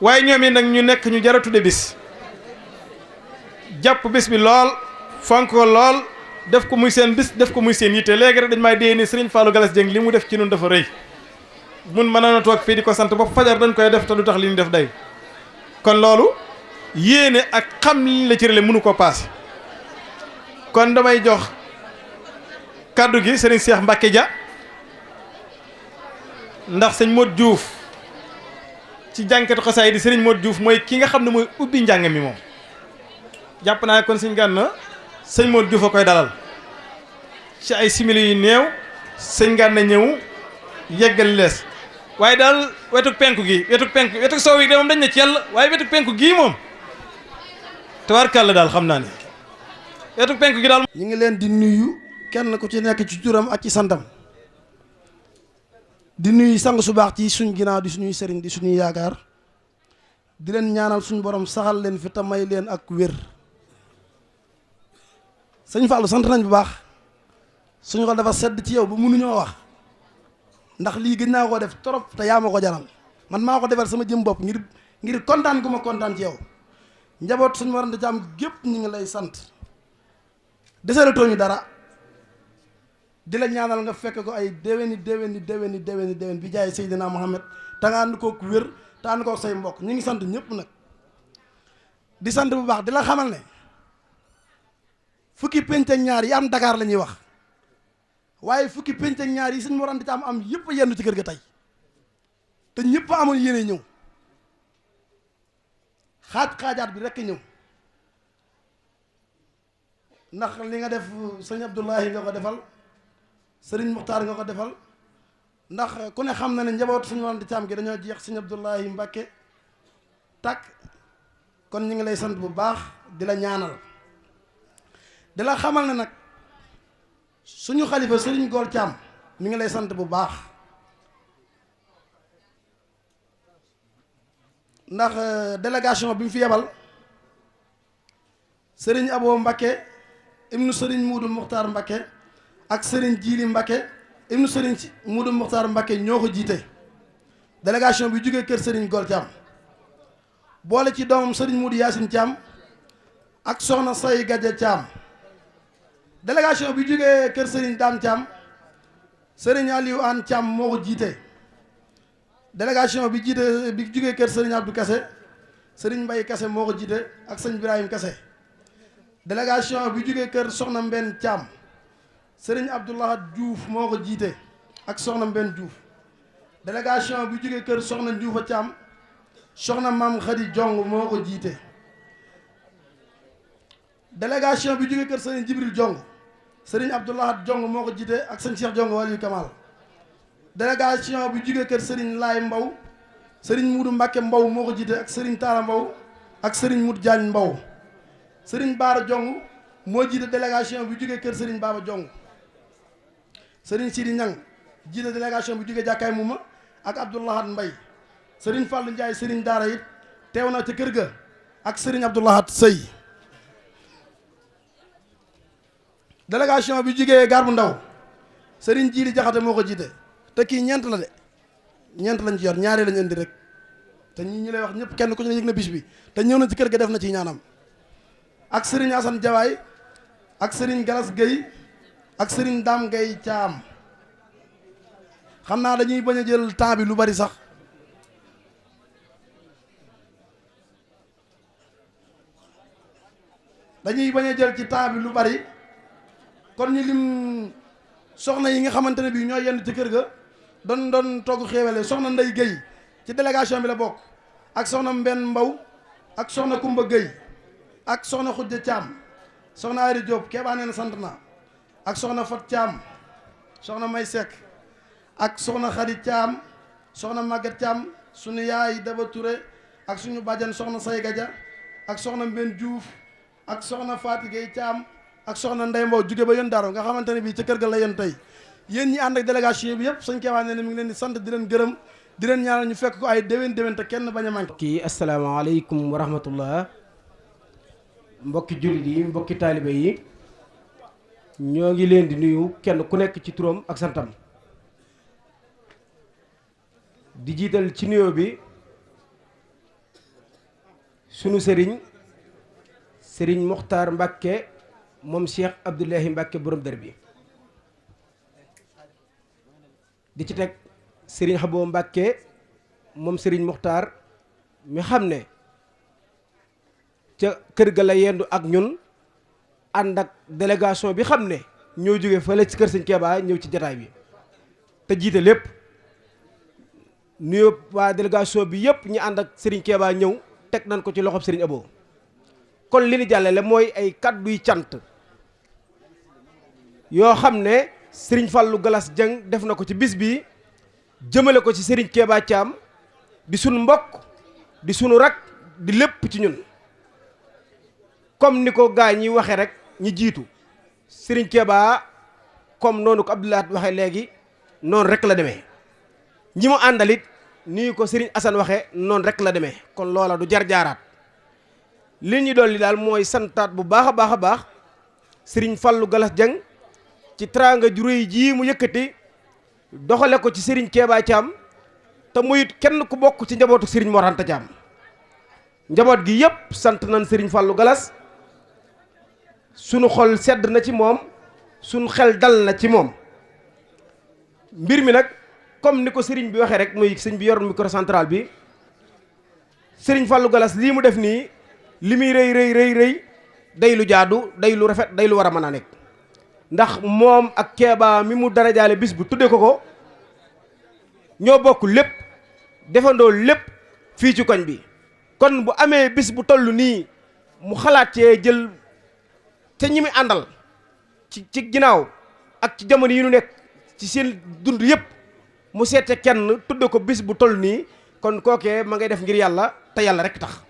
waaye ñoom yi nag ñu nekk ñu jar a tudde bis jàpp bis bi lool fonk ko lool def ko muy seen bis def ko muy seen yitte léegi rek dañ may dee ni Serigne Fallou Galas Dieng li mu def ci ñun dafa rëy mun mën na toog fii di ko sant ba fajar dañ koy def te du tax li ñu def day kon loolu yéene ak xam li la ci rële mënu ko paase kon damay jox kaddu gi Serigne Cheikh Mbacke Dia ndax sëñ Modou Diouf ci jànkatu xasaay di Serigne Modou Diouf mooy ki nga xam ne mooy ubbi njàng mi moom jàpp naa kon sëñ Gana sëñ Modou Diouf a koy dalal ci ay simili yu néew sëñ Gana ñëw yeggal lees waaye daal wetuk penku gi wetuk soow yi de moom dañ ne ci yàlla waaye wetuk penku gii moom tabarkàlla daal xam naa ne wetuk penku gi daal. ñu ngi leen di nuyu kenn ku ci nekk ci turam ak ci santam di nuyu sang su baax ci suñ ginnaaw di suñuy sëriñ di suñuy yaakaar di leen ñaanal suñu borom saxal leen fi te may leen ak wér. sëñ Fallou sant nañ bu baax suñu xol dafa sedd ci yow ba mënuñoo wax ndax lii gën naa koo def trop te yaa ma ko jaral man maa ko defal sama jëm bopp ngir kontaan gu ma kontaan ci yow njaboot suñu warante ci am gépp ñu ngi lay sant desee tooñu dara di la ñaanal nga fekk ko ay déwéni bi jaay Seydina Mohamed te nga ànd kook wér te ànd kook say mbokk ñu ngi sant ñëpp nag di sant bu baax di la xamal ne fukki penc ak ñaar yi am Dakar la ñuy wax waaye fukki penc ak ñaar yi suñu warante ci am yëpp a yendu ci kër ga tey te ñëpp a amoon yéene ñëw xaajaat bi rekk ñëw ndax li nga def sëñ Abdoulahi nga ko defal sëriñ Muxtaar nga ko defal ndax ku ne xam na ne njaboot suñu warante ci am gi dañoo jeex sëñ Abdoulahi Mbàkke tàkk kon ñu ngi lay sant bu baax di la ñaanal di la xamal ne nag suñu xalifa sëriñ Gol Thiam mi ngi lay sant bu baax ndax délégation bi mu fi yebal sëriñ Abo Mbakke ibnu sëriñ Muudu Muxtaar Mbakke ak sëriñ Jiili Mbakke ibnu sëriñ Muudu Muxtaar Mbakke ñoo ko jiite délégation bi jógee kër sëriñ Gol Thiam boole ci doomam sëriñ Muudu Yaasin Thiam ak soxna Say Gadja Thiam délégation bi jógee kër sëriñ Dame Thiam sëriñ Aliou An Thiam moo ko jiite délégation bi jógee kër sëriñ Abdou Kassé sëriñ Mbaye Kassé moo ko jiite ak sëñ Ibrahim Kassé délégation bi jógee kër soxna Mbenn Thiam sëriñ Abdoulahat Diouf moo ko jiite ak soxna Mbenn Diouf délégation bi jógee kër soxna Diouf Thiam soxna Maam Khady Jong moo ko jiite délégation bi jógee kër sëriñ Jibril Jong sëriñ Abdoulahat Jong moo ko jiite ak sëñ Cheikh Jong Waliyu Kamal délégation bu jugee kër Serigne Laay Mbow Serigne Muudu Mbàkke Mbow moo ko jiite ak Serigne Taara Mbow ak Serigne Mut Jaañ Mbow. Serigne Baara Jong moo jiite délégation bu jugee kër Serigne Baba Jong. Serigne Sidi Ñang jiite délégation bu jugee jàkkaay Muma ak Abdoulahat Mbay. Serigne Fallou Ndiaye Serigne Daara it teew na ca kër ga ak Serigne Abdoulahat Sëy. délégation bi jugee Gaar bu Ndaw Serigne Jiili Jaxate moo ko jiite te kii ñeent la de ñeent lañ ci yor ñaari lañ indi rek te ñi lay wax ñëpp kenn ku ci ne yëg na bis bi te ñëw na ci kër ga def na ci ñaanam ak Serigne Assane Jawaay ak Serigne Galas Gueye ak Serigne Dame Gueye Thiam. xam naa dañuy bañ a jël temps bi lu bari sax dañuy bañ a jël ci temps bi lu bari kon ñu lim soxna yi nga xamante ne bii ñoo yenn ci kër ga doon togg xéewale soxna Ndey Gueye ci délégation bi la bokk ak soxna Mbenn Mbaw ak soxna Kumba Gueye ak soxna Xujja Thiam soxna Ayri Diop keebaa nee na sant na ak soxna Fat Thiam soxna May Seck ak soxna Xadi Thiam soxna Maguette Thiam suñu yaay Daba Touré ak suñu bàjjan soxna Sayga Dia ak soxna Mbenn Diouf ak soxna Fatou Gueye Thiam ak soxna Ndey Mbow jóge ba yéen Daaro nga xamante ne bii ca kër ga la yéen tey yéen ñi ànd ak délégation bi yëpp sëñ Keebaa ne mi ngi leen di sant di leen gërëm di leen ñaanal ñu fekk ko ay déwén te kenn bañ a manqué. kii asalaamaaleykum wa rahmatullah mbokki jullit yi mbokki taalibe yi ñoo ngi leen di nuyu kenn ku nekk ci turam ak santam di jiital ci nuyoo bi sunu sëriñ Muxtaar Mbàkke moom Cheikh Abdoulahi Mbàkke borom dër bi di ci teg sëriñ Xaboo Mbàkke moom sëriñ Muxtaar mi xam ne ca kër ga la yendu ak ñun ànd ak délégation bi xam ne ñoo jóge fële ci kër sëñ Keebaa ñëw ci jataay bi te jiite lépp nuyoo waa délégation bi yëpp ñi ànd ak sëriñ Keebaa ñëw teg nañ ko ci loxob sëriñ Abo kon li ni jàllale mooy ay kàdduy cant yoo xam ne sëriñ Fallou Galas Dieng def na ko ci bis bi jëmale ko ci sëriñ Keebaa Thiam di sunu mbokk di sunu rak di lépp ci ñun comme ni ko gaa ñi waxe rek ñi jiitu sëriñ Keebaa comme noonu ko Abdoulaye waxe léegi noonu rek la demee ñi mu àndalit nii ko sëriñ Assane waxe noonu rek la demee kon loola du jar jaaraat li ñu dolli daal mooy santaat bu baax a baax sëriñ Fallou Galas Dieng ci teraanga ju réy jii mu yëkkati doxale ko ci sëriñ Keebaa Thiam te muyut kenn ku bokk ci njabootu sëriñ Mor Anta Thiam njaboot gi yëpp sant nañ sëriñ Fallou Galas sunu xol sedd na ci moom sunu xel dal na ci moom mbir mi nag comme ni ko sëriñ bi waxee rek muy sëriñ bi yor microcentral bi sëriñ Fallou Galas lii mu def nii li muy rëy day lu jaadu day lu rafet day lu war a mën a nekk ndax moom ak Keebaa mi mu darajaale bis bu tudde ko ñoo bokk lépp defandoo lépp fii ci koñ bi kon bu amee bis bu toll nii mu xalaat cee jël te ñi muy àndal ci ginnaaw ak ci jamono yi nu nekk ci seen dund yëpp mu seete kenn tudde ko bis bu toll nii kon kookee ma ngay def ngir yàlla te yàlla rek tax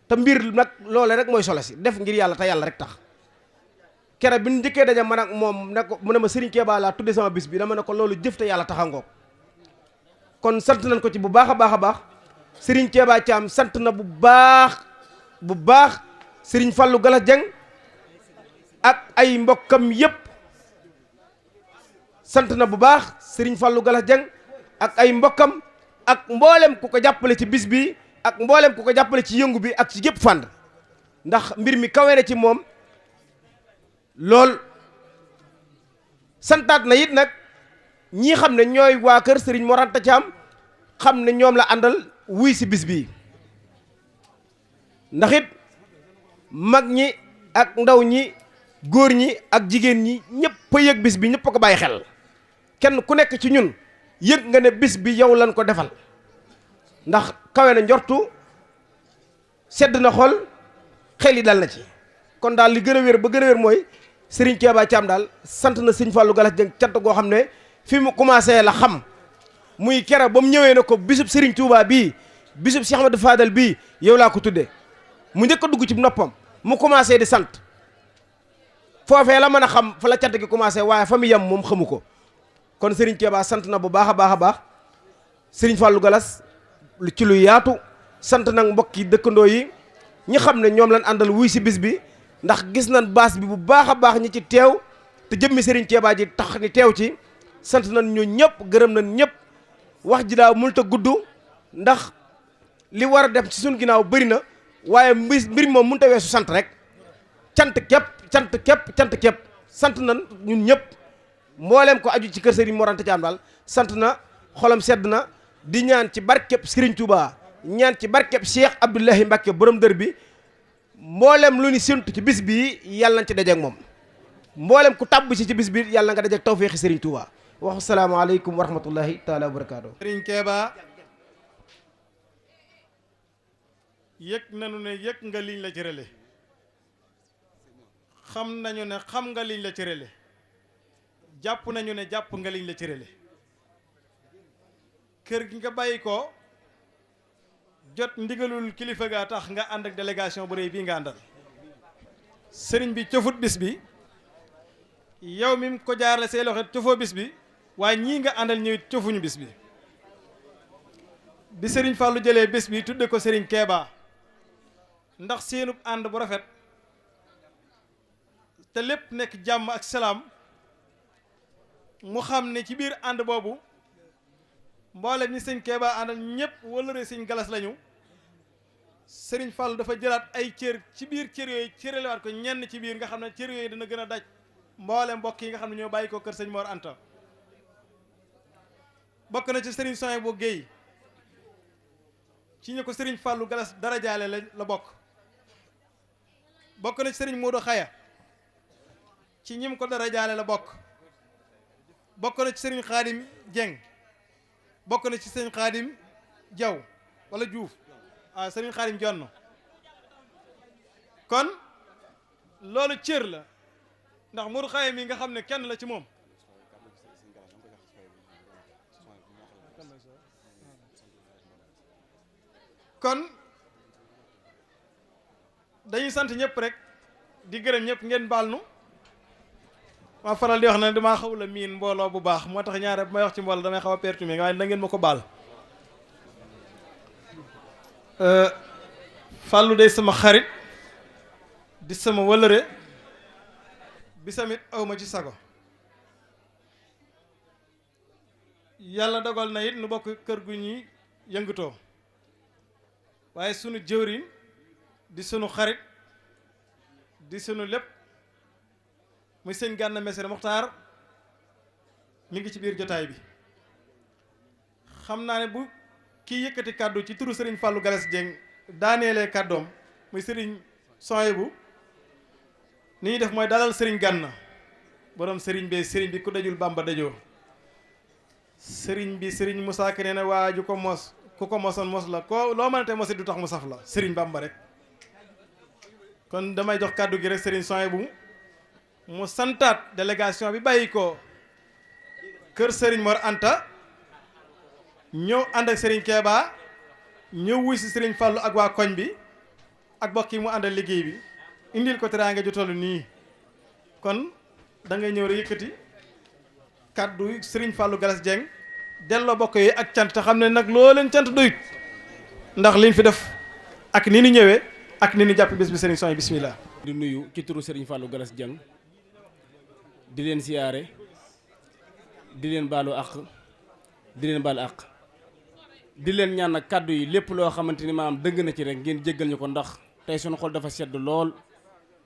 te mbir nag loole rek mooy solo si def ngir yàlla te yàlla rek tax kere bi ñu njëkkee daje man ak moom ne ko mu ne ma Serigne Keebaa laa tudde sama bis bi dama ne ko loolu jëf te yàlla taxangoog kon sant nañ ko ci bu baax a baax Serigne Keebaa Thiam sant na bu baax Serigne Fallou Galas Dieng ak ay mbokkam yëpp sant na bu baax Serigne Fallou Galas Dieng ak ay mbokkam ak mboolem ku ko jàppale ci bis bi ak mboolem ku ko jàppale ci yëngu bi ak ci yëpp fànn ndax mbir mi kawe na ci moom lool santaat na it nag ñii xam ne ñooy waa kër Serigne Mor Anta Thiam xam ne ñoom la àndal wuy si bis bii ndax it mag ñi ak ndaw ñi góor ñi ak jigéen ñi ñëpp a yëg bis bi ñëpp a ko bàyyi xel kenn ku nekk ci ñun yëg nga ne bis bi yow lañ ko defal ndax kawe na njortu sedd na xol xel yi dal na ci kon daal li gën a wér ba gën a wér mooy Serigne Keebaa Thiam daal sant na Serigne Fallou Galas Dieng cant goo xam ne fi mu commencé la xam muy kera ba mu ñëwee na ko bisub Serigne Touba bii bisub Cheikh Ahmadou Fadal bii yow laa ko tuddee mu njëkk a dugg ci noppam mu commencé di sant foofee la mën a xam fa la cant gi commencé waaye fa mu yem moom xamu ko kon Serigne Keba sant na bu baax a baax a baax Serigne Fallou Galas ci lu yaatu sant nag mbokki dëkkandoo yi ñi xam ne ñoom lañ àndal wuy si bis bi ndax gis nañ baas bi bu baax a baax ñi ci teew te jëmmi Serigne Keba ji tax ni teew ci sant nañ ñu ñëpp gërëm nañ ñëpp wax ji daa mënut a gudd ndax li war a def ci suñ ginnaaw bëri na waaye mbir moom mënut a weesu sant rek cant képp sant nañ ñun ñëpp mbooleem ko aju ci kër Serigne Mor Anta Thiam daal sant na xolam sedd na di ñaan ci barkeb Serigne Touba ñaan ci barkeb Cheikh Abdoulahi Mbacke borom dër bi mboolem lu ñu séntu ci bis bi yàlla nañ ci dajeek moom mboolem ku tàbb ci bis bi yàlla nga dajeek tawfeexi Serigne Touba waxu salaamaaleykum wa rahmatullahi taala wa barakaatu. Serigne Keba yëg nañu ne yëg nga liñ la cërale xam nañu ne xam nga liñ la cërale jàpp nañu ne jàpp nga liñ la cërale kër gi nga bàyyi ko jot ndigalul kilifa gaa tax nga ànd ak délégation bu rëy bii nga àndal sëriñ bi cofut bis bi yow mi ko jaarale say loxo cofoo bis bi waaye ñii nga àndal ñëwit cofuñu bis bi bi sëriñ Fallou jëlee bis bi tudde ko sëriñ Keba ndax seenub ànd bu rafet te lépp nekk jàmm ak salaam mu xam ne ci biir ànd boobu mboolem ñi sëñ Keba àndal ñëpp wëllëre sëñ Galas lañu sëriñ Fallou dafa jëlaat ay cër ci biir cër yooyu cëralewaat ko ñenn ci biir nga xam ne cër yooyu dana gën a daj mboolem mbokk yi nga xam ne ñoo bàyyi ko kër sëñ Mor Anta bokk na ci sëriñ Soye bu Guèye ci ñu ko sëriñ Fallou Galas dara jaale la bokk na ci sëriñ Modou Xaya ci ñim ko dara jaale la bokk na ci sëriñ Xaadim Dieng bokk na ci sëriñ Xaadim Jaw wala Diouf sëriñ Xaadim Jonn kon loolu cër la ndax Modou Xaya mi nga xam ne kenn la ci moom kon dañuy sant ñëpp rek di gërëm ñëpp ngeen baal nu ma faral di wax na damaa xaw la miin mbooloo bu baax moo tax ñaare bu may wax ci mbooloo damay xaw a perturbé waaye da ngeen ma ko baal Fallou day sama xarit di sama wëlëre bi samit awma ci sago yàlla dogal na it nu bokk kër gu ñuy yëngutoo waaye sunu jëwriñ di sunu xarit di sunu lépp muy sëñ Gana Messere Muxtaar mi ngi ci biir jotaay bi xam naa ne bu kii yëkkati kàddu ci turu sëriñ Fallou Galas Dieng daaneelee kàddoom muy sëriñ Soyebu ni ñuy def mooy dalal sëriñ Gana borom sëriñ bi ku dajul Bàmba dajoo sëriñ bi sëriñ Moussa Ka nee na waa ju ko mos ku ko mosoon mos la ko loo mënate mosi du tax mu saf la sëriñ Bàmba rek kon damay jox kàddu gi rek sëriñ Soyebu mu santaat délégation bi bàyyi ko kër sëriñ Mor Anta ñëw ànd ak sëriñ Keba ñëw wuy si sëriñ Fallou ak waa koñ bi ak bokk yi mu àndal liggéey bi indil ko teraanga ju toll nii kon da ngay ñëw rek yëkkati kàddu sëriñ Fallou Galas Dieng delloo bokk yi ak cant te xam ne nag loo leen cant doyut ndax liñ fi def ak ni ñu ñëwee ak ni ñu jàpp bés bi sëriñ Soye bismillah di nuyu ci turu sëriñ Fallou Galas Dieng di leen siyaare di leen baalu àq di leen baalu àq di leen ñaan nag kàddu yi lépp loo xamante ni maanaam dëgg na ci rek ngeen jéggal ñu ko ndax tey sunu xol dafa sedd lool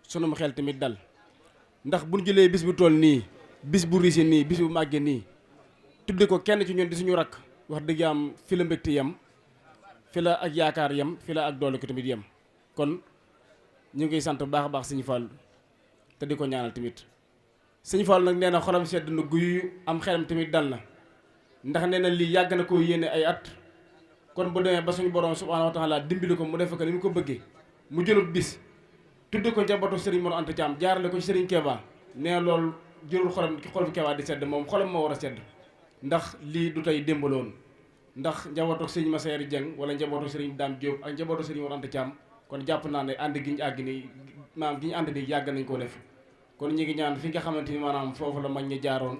sunum xel tamit dal ndax buñ jëlee bis bu toll nii bis bu riise nii bis bu màggee nii tudde ko kenn ci ñun di suñu rakk wax dëgg am fi la mbégte yem fi la ak yaakaar yem fi la ak doole ko tamit yem kon ñu ngi sant bu baax a baax sëñ Fall te di ko ñaanal tamit sëñ Fall nag nee na xolam sedd na guyu am xelam tamit dal na ndax nee na lii yàgg na koo yéene ay at kon bu demee ba suñu borom subhanahu wa taala dimbali ko mu def ko ni mu ko bëggee mu jëlut bis tudde ko njabootu Serigne Mor Anta Thiam jaarale ko ci Serigne Keba nee na loolu jëlul xolam Keba di sedd moom xolam moo war a sedd ndax lii du tey démbaloon ndax njabootu sëñ Massaer Dieng wala njabootu sëriñ Dame Diop ak njabootu sëriñ Mor Anta Thiam kon jàpp naa ne ànd gi ñu àgg ni maanaam gi ñu ànd ni yàgg nañ koo def kon ñu ngi ñaan fi nga xamante ni maanaam foofu la mag ñi jaaroon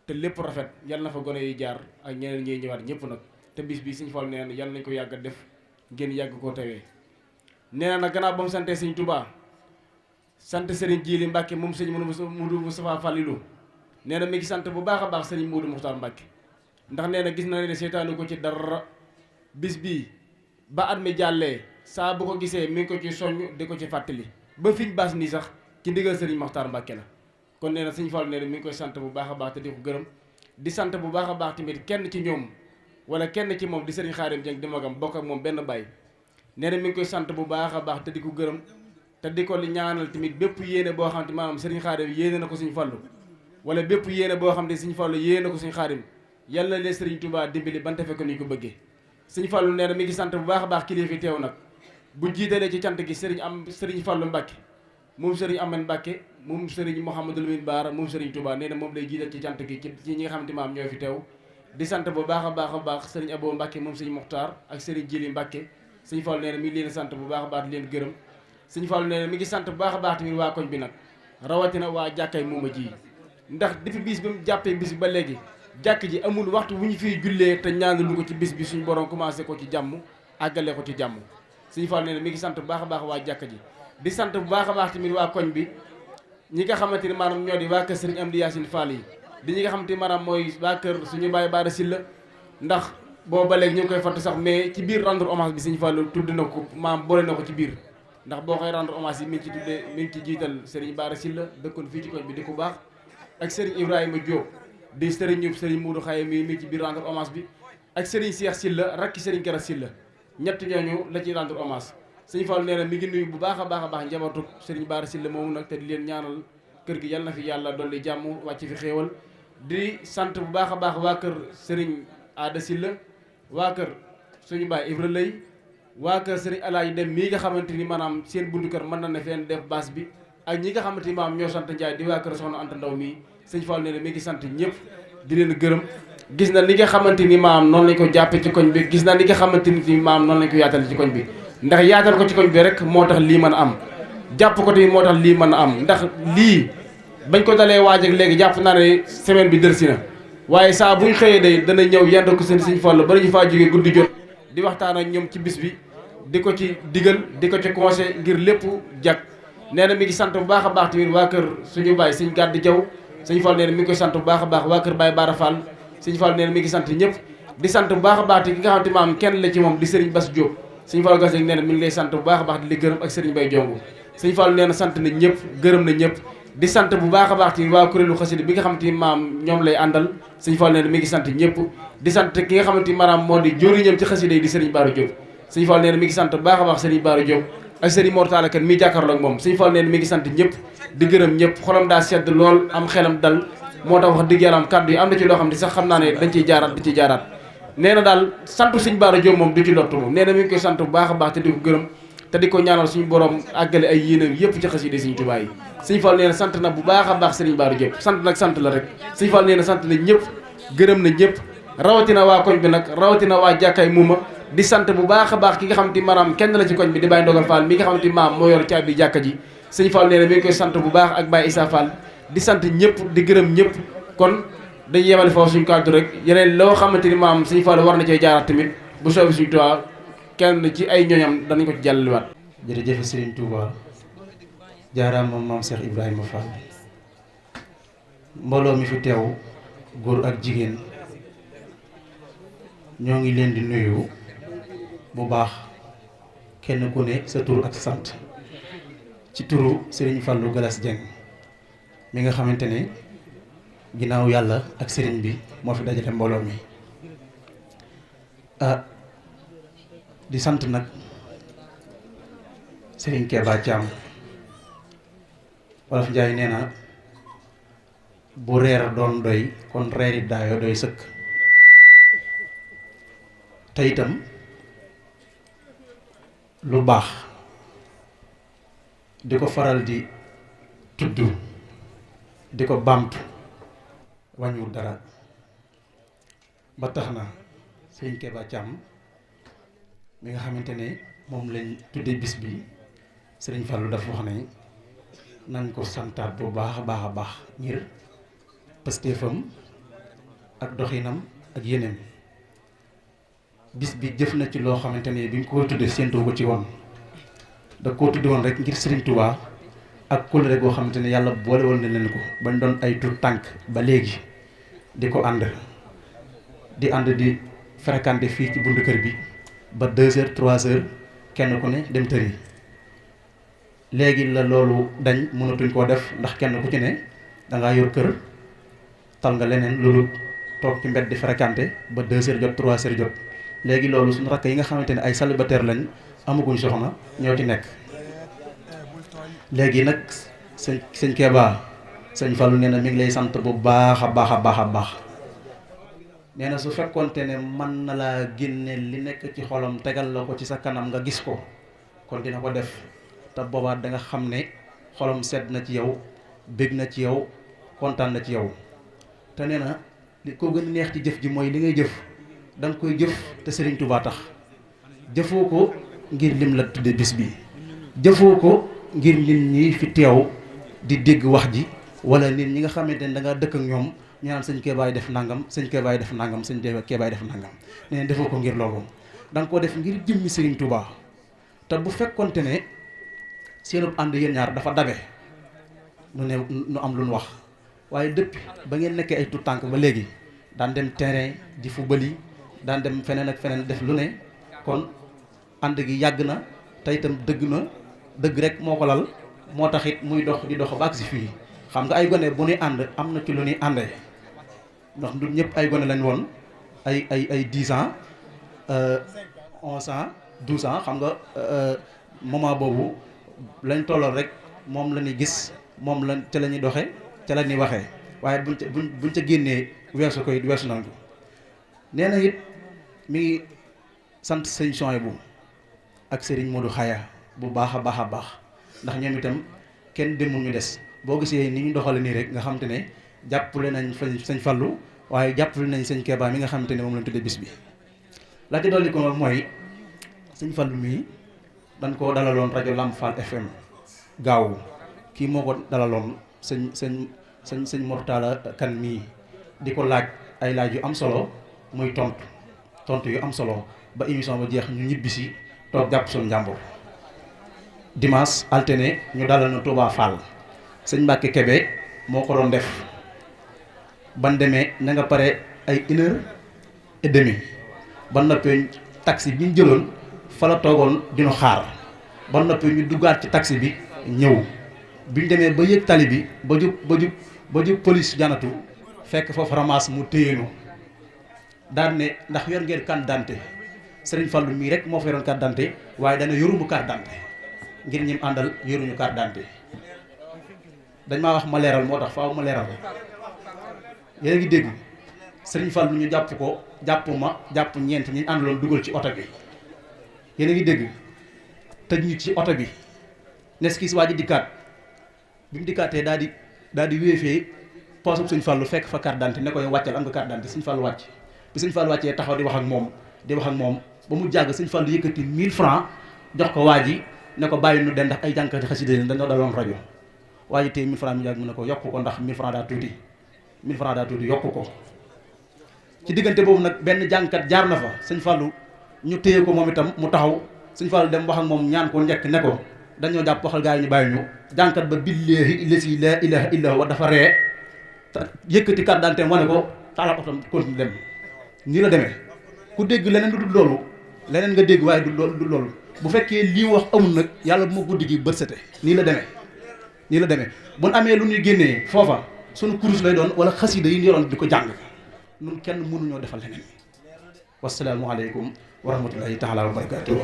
te lépp rafet yal na fa gone yi jaar ak ñeneen ñiy ñëwaat ñëpp nag te bis bi Sëñ Fallu nee na yal nañ ko yàgg a def ngeen yàgg koo tewee nee na nag gannaaw ba mu santee Sëñ Tuubaa sant Sëriñ Jiili Mbàkke moom sëñ Mudu Mustafaa Fàllilu nee na mi ngi sant bu baax a baax Sëriñ Mudu Muxtaar Mbàkke ndax nee na gis na ne seetaanu ko ci dara bis bii ba at mi jàllee saa bu ko gisee mi ngi ko ci soññ di ko ci fàttali ba fiñ baas nii sax ci ndigal Sëriñ Muxtaar Mbàkke la kon nee na Sëñ Fallu nee na mi ngi koy sant bu baax a baax te di ko gërëm di sant bu baax a baax tamit kenn ci ñoom wala kenn ci moom di Sëriñ Xaadim Jeng di magam bokk ak moom benn baay nee na mi ngi koy sant bu baax a baax te di ko gërëm te di ko li ñaanal tamit bépp yéene boo xam te maanaam Sëriñ Xaadim yéene na ko Sëñ Fallu wala bépp yéene boo xam ne Sëñ Fallu yéene na ko Sëñ Xaadim yàlla na leen Sëriñ Tuubaa dimbali ban defe ko ni ko bëggee Sëñ Fallu nee na mi ngi sant bu baax a baax kilifa teew nag bu jiitalee ci cant gi Sëriñ Fallu Mbàkke moom Sëriñ Amen Mbàkke moom Sëriñ Mouhamadou Lamine Baara moom Sëriñ Touba nee na moom lay jiital ci cant gi ci ñi nga xamante maam ñoo fi teew di sant bu baax a baax Sëriñ Abo Mbàkke moom Sëriñ Muxtaar ak Sëriñ Jili Mbàkke Sëñ Fallu nee na mi ngi leen sant bu baax a baax di leen gërëm Sëñ Fallu nee na mi ngi sant bu baax a baax tamit waa koñ bi nag rawatina waa jàkkay muuma ji ndax depuis bis bi mu jàppee bis bi ba léegi jàkk ji amul waxtu bu ñu fiy jullee te ñaanalu ko ci bis bi suñu borom commencé ko ci jàmm àggale ko ci jàmm Sëñ Fallu nee na mi ngi sant bu baax a baax waa jàkk ji di sant bu baax a baax tamit waa koñ bi ñi nga xamante ni maanaam ñoo di waa kër Sëriñ Amdi Yaasin Fall yi di ñi nga xamante ni maanaam mooy waa kër suñu baay Baara Silla ndax boobu ba léegi ñu ngi koy fàtte sax mais ci biir rendre hommage bi Sëñ Fallu tudd na ko maam boole na ko ci biir ndax boo koy rendre hommage yi mi ngi ci tuddee mi ngi ci jiital Sëriñ Baara Silla dëkkoon fii ci koñ bi di ku baax ak Sëriñ Ibrahima Diop di Sëriñ ñëpp Sëriñ Muudu Xaye mi ngi ci biir rendre hommage bi ak Sëriñ Cheikh Silla rakki Sëriñ Kara Silla ñett ñooñu la ci rendre hommage Sëñ Fallu nee na mi ngi nuyu bu baax a baax njabootu Sëriñ Baara Silla moomu nag te di leen ñaanal kër gi yàlla na fi yàlla dolli jàmm wàcc fi xéewal di sant bu baax a baax waa kër Sëriñ Aada Silla waa kër suñu baay Ibra Lay waa kër Sëriñ Alaaji Dem mii nga xamante ni maanaam seen bundu kër mën na ne feen def baas bi ak ñi nga xamante ni maam ñoo sant Njaay di waa kër Soxna Anta Ndaw mii Sëñ Fallu nee na mi ngi sant ñëpp di leen gërëm gis na li nga xamante ni maam noonu lañ ko jàppe ci koñ bi gis na li nga xamante ni maam noonu lañ ko yaatal ci koñ bi ndax yaatal ko ci koñ bi rek moo tax lii mën a am jàpp ko tamit moo tax lii mën a am ndax lii bañ ko dalee waaj ak léegi jàpp naa ne semaine bi dërsi na waaye saa buñ xëyee day dana ñëw yend ko Sëñ Fallu ba ñu faa jógee guddi jot di waxtaan ak ñoom ci bis bi di ko ci digal di ko ci conseil ngir lépp jag nee na mi ngi sant bu baax a baax tamit waa kër suñu baay Sëñ Gàdd Jaw Sëñ Fallu nee na mi ngi koy sant bu baax a baax waa kër Baay Baara Fall Sëñ Fallu nee na mi ngi sant ñëpp di sant bu baax a baax te ki nga xam te maam kenn la ci moom di Sëriñ Bass Diop Sëñ Fallu gas nee na mi ngi lay sant bu baax a baax di li gërëm ak Sëriñ Bay Jongu Sëñ Fallu nee na sant na ñëpp gërëm na ñëpp di sant bu baax a baax ci waa kuréelu xasida bi nga xamante ni maam ñoom lay àndal Sëñ Fallu nee na mi ngi sant ñëpp di sant ki nga xamante ni maanaam moo di joriñam ci xasida yi di Sëriñ Baara Diop Sëñ Fallu nee na mi ngi sant bu baax a baax Sëriñ Baara Diop ak Sëriñ Mortala Kan mi jàkkaarloo ak moom Sëñ Fallu nee na mi ngi sant ñëpp di gërëm ñëpp xolam daa sedd lool am xelam dal moo tax wax dëgg yàlla am kàddu yi am na ci loo xam ne sax xam naa ne dañ ciy jaaraat di ci jaaraat nee na daal santu Sëñ Baara Diop moom du ci lottu moom nee na mi ngi koy sant bu baax a baax te di ko gërëm te di ko ñaanal suñu borom àggale ay yéenam yëpp ci xasida Sëñ Tuubaa yi Sëñ Fallu nee na sant na bu baax a baax Sëriñ Baara Diop sant nag sant la rek Sëñ Fallu nee na sant na ñëpp gërëm na ñëpp rawatina waa koñ bi nag rawatina waa jàkkaay muuma di sant bu baax a baax ki nga xamante ni maanaam kenn la ci koñ bi di Baye Ndogal Fall mi nga xamante ni maam moo yor caabi jàkka ji Sëñ Fallu nee na mi ngi koy sant bu baax ak Baye Issa Fall di sant ñëpp di gërëm ñëpp kon dañuy yemale foofu suñu kàddu rek yeneen loo xamante ni maam Sëñ Fallu war na cee jaaraat tamit bu soobee suñu Tuubaa kenn ci ay ñoñam danañ ko ci jàllaliwaat. jërëjëf Serigne Touba jaaraama maam Cheikh Ibrahima Fall mbooloo mi fi teew góor ak jigéen ñoo ngi leen di nuyu bu baax kenn ku ne sa tur ak sant ci turu Serigne Fallou Galass Dieng mi nga xamante ne ginnaaw yàlla ak Serigne bi moo fi dajale mbooloo mi di sant nag Serigne Keba Thiam wolof Njaay nee na bu reer doon doy kon reeri daayoo doy sëkk te itam lu baax di ko faral di tudd di ko bamtu wàññiwul dara ba tax na sëriñ Keba Thiam mi nga xamante ne moom lañ tuddee bis bi sëriñ Fallou dafa wax ne nañ ko santaat bu baax a baax a baax ngir pastéefam ak doxinam ak yeneen bis bi jëf na ci loo xamante ne bi ñu ko tuddee séentoo ko ci woon da koo tudde woon rek ngir Serigne Touba ak kóllëre goo xamante ne yàlla boole woon na leen ko bañ doon ay tur tànk ba léegi di ko ànd di fréquenté fii ci buntu kër bi ba 2 heures 3 heures kenn ku ne dem tëri léegi la loolu dañ mënatuñ koo def ndax kenn ku ci ne dangaa yor kër tal nga leneen loolu toog ci mbedd di fréquenté ba 2 heures jot 3 heures jot léegi loolu suñu rakk yi nga xamante ne ay célibataire lañ amaguñ soxna ñoo ci nekk léegi nag sëñ Keba sëñ Fallou nee na mi ngi lay sant bu baax a baax a baax a baax nee na su fekkonte ne mën na laa génne li nekk ci xolam tegal la ko ci sa kanam nga gis ko kon dina ko def te boobaat da nga xam ne xolam sedd na ci yow bég na ci yow kontaan na ci yow te nee na li ko gën a neex ci jëf ji mooy li ngay jëf da nga koy jëf te Serigne Touba tax jëfoo ko ngir lim la tudde bis bi jëfoo ko ngir nit ñi fi teew di dégg wax ji wala nit ñi nga xamante ne da nga dëkk ak ñoom ñu naan sëñ Kebaay def nangam sëñ Kebaay def nangam sëñ Kebaay def nangam nee na defoo ko ngir loolu da nga ko def ngir jëmmi Serigne Touba te bu fekkonte ne seenub ànd yéen ñaar dafa dabe nu am lu nu wax waaye depuis ba ngeen nekkee ay tout tànk ba léegi daan dem terrain di football daan dem feneen ak feneen def lu ne kon ànd gi yàgg na te itam dëgg rek moo ko lal moo tax it muy dox di dox ba agsi fii xam nga ay gone bu ñuy ànd am na ci lu ñuy àndee ndax du ñëpp ay gone lañ woon ay 10 ans 11 ans 12 ans xam nga moment boobu lañ tolloon rek moom la ñuy gis moom la ca la ñuy doxe ca la ñuy waxee waaye buñ ca génnee weesu ko it weesu nañ ko nee na it mi ngi sant sëñ Souhaïbou ak Serigne Modou Khaya bu baax a baax a baax ndax ñoom itam kenn demul ñu des boo gisee ni ñu doxale nii rek nga xamante ne jàppale nañ sëñ Fallou waaye jàppale nañ sëñ Keba mi nga xamante ne moom lañ tuddee bis bi la ci dolli ko mooy sëñ Fallou mii dañ koo dalaloon rajo Lamp Fall FM gaaw kii moo ko dalaloon sëñ Mortala Kan mii di ko laaj ay laaj yu am solo muy tontu yu am solo ba émission ba jeex ñu ñibbisi toog jàpp suñu njàmbur dimanche alterné ñu dalal na Touba Fall sëñ Mbacke Kébé moo ko doon def ban demee na nga pare ay 1h30 ba noppee taxi bi ñu jëloon fa la toogoon dinu xaar ba noppee ñu duggaat ci taxi bi ñëw bi ñu demee ba yëg tali bi ba jub police janatu fekk foofu ramas mu téyenu daan ne ndax yor ngeen carte d'identité Serigne Fallou mii rek moo fa yoroon carte d'identité waaye dana yorumu carte d'identité ngir ñim àndal yoruñu carte d'identité dañ maa wax ma leeral moo tax faaw ma leeral yéen a ngi dégg Serigne Fallou ñu jàpp ko jàpp ñeent ñi àndaloon dugal ci oto bi yéen a ngi dégg tëj ñu ci oto bi nes kii si waa ji dikkaat bi mu dikkaatee daal di wéefee poosub Serigne Fallou fekk fa carte d'identité ne ko yow wàccal am nga carte d'identité Serigne Fallou wàcc bi Serigne Fallou wàccee taxaw di wax ak moom ba mu jàgg Serigne Fallou yëkkati 1000 francs jox ko waa ji ne ko bàyyi nu den ndax ay jànkati xasida yi dañoo daloon rajo waa ji tey 1000 francs mi jàgg mu ne ko yokk ko ndax 1000 francs daa tuuti yokk ko ci diggante boobu nag benn jànkat jaar na fa Serigne Fallou ñu téye ko moom itam mu taxaw Serigne Fallou dem wax ak moom ñaan ko njëkk ne ko dañoo jàpp waxal gaa yi ñu bàyyi ñu jànkat ba billahi lasi la ilaha illa huwa dafa ree yëkkati carte d'identité wane ko taalal otom continue dem nii la demee ku dégg leneen du loolu leneen nga dégg waaye du loolu bu fekkee lii wax amul nag yàlla bu ma guddi gi bët sete nii la demee bu nu amee lu ñuy génnee foofa sunu kurus lay doon wala xasida yi ñu yoroon di ko jàng nun kenn mënuñoo defal leneen wasalaamualeykum wa rahmatullahi taala wa barakatuh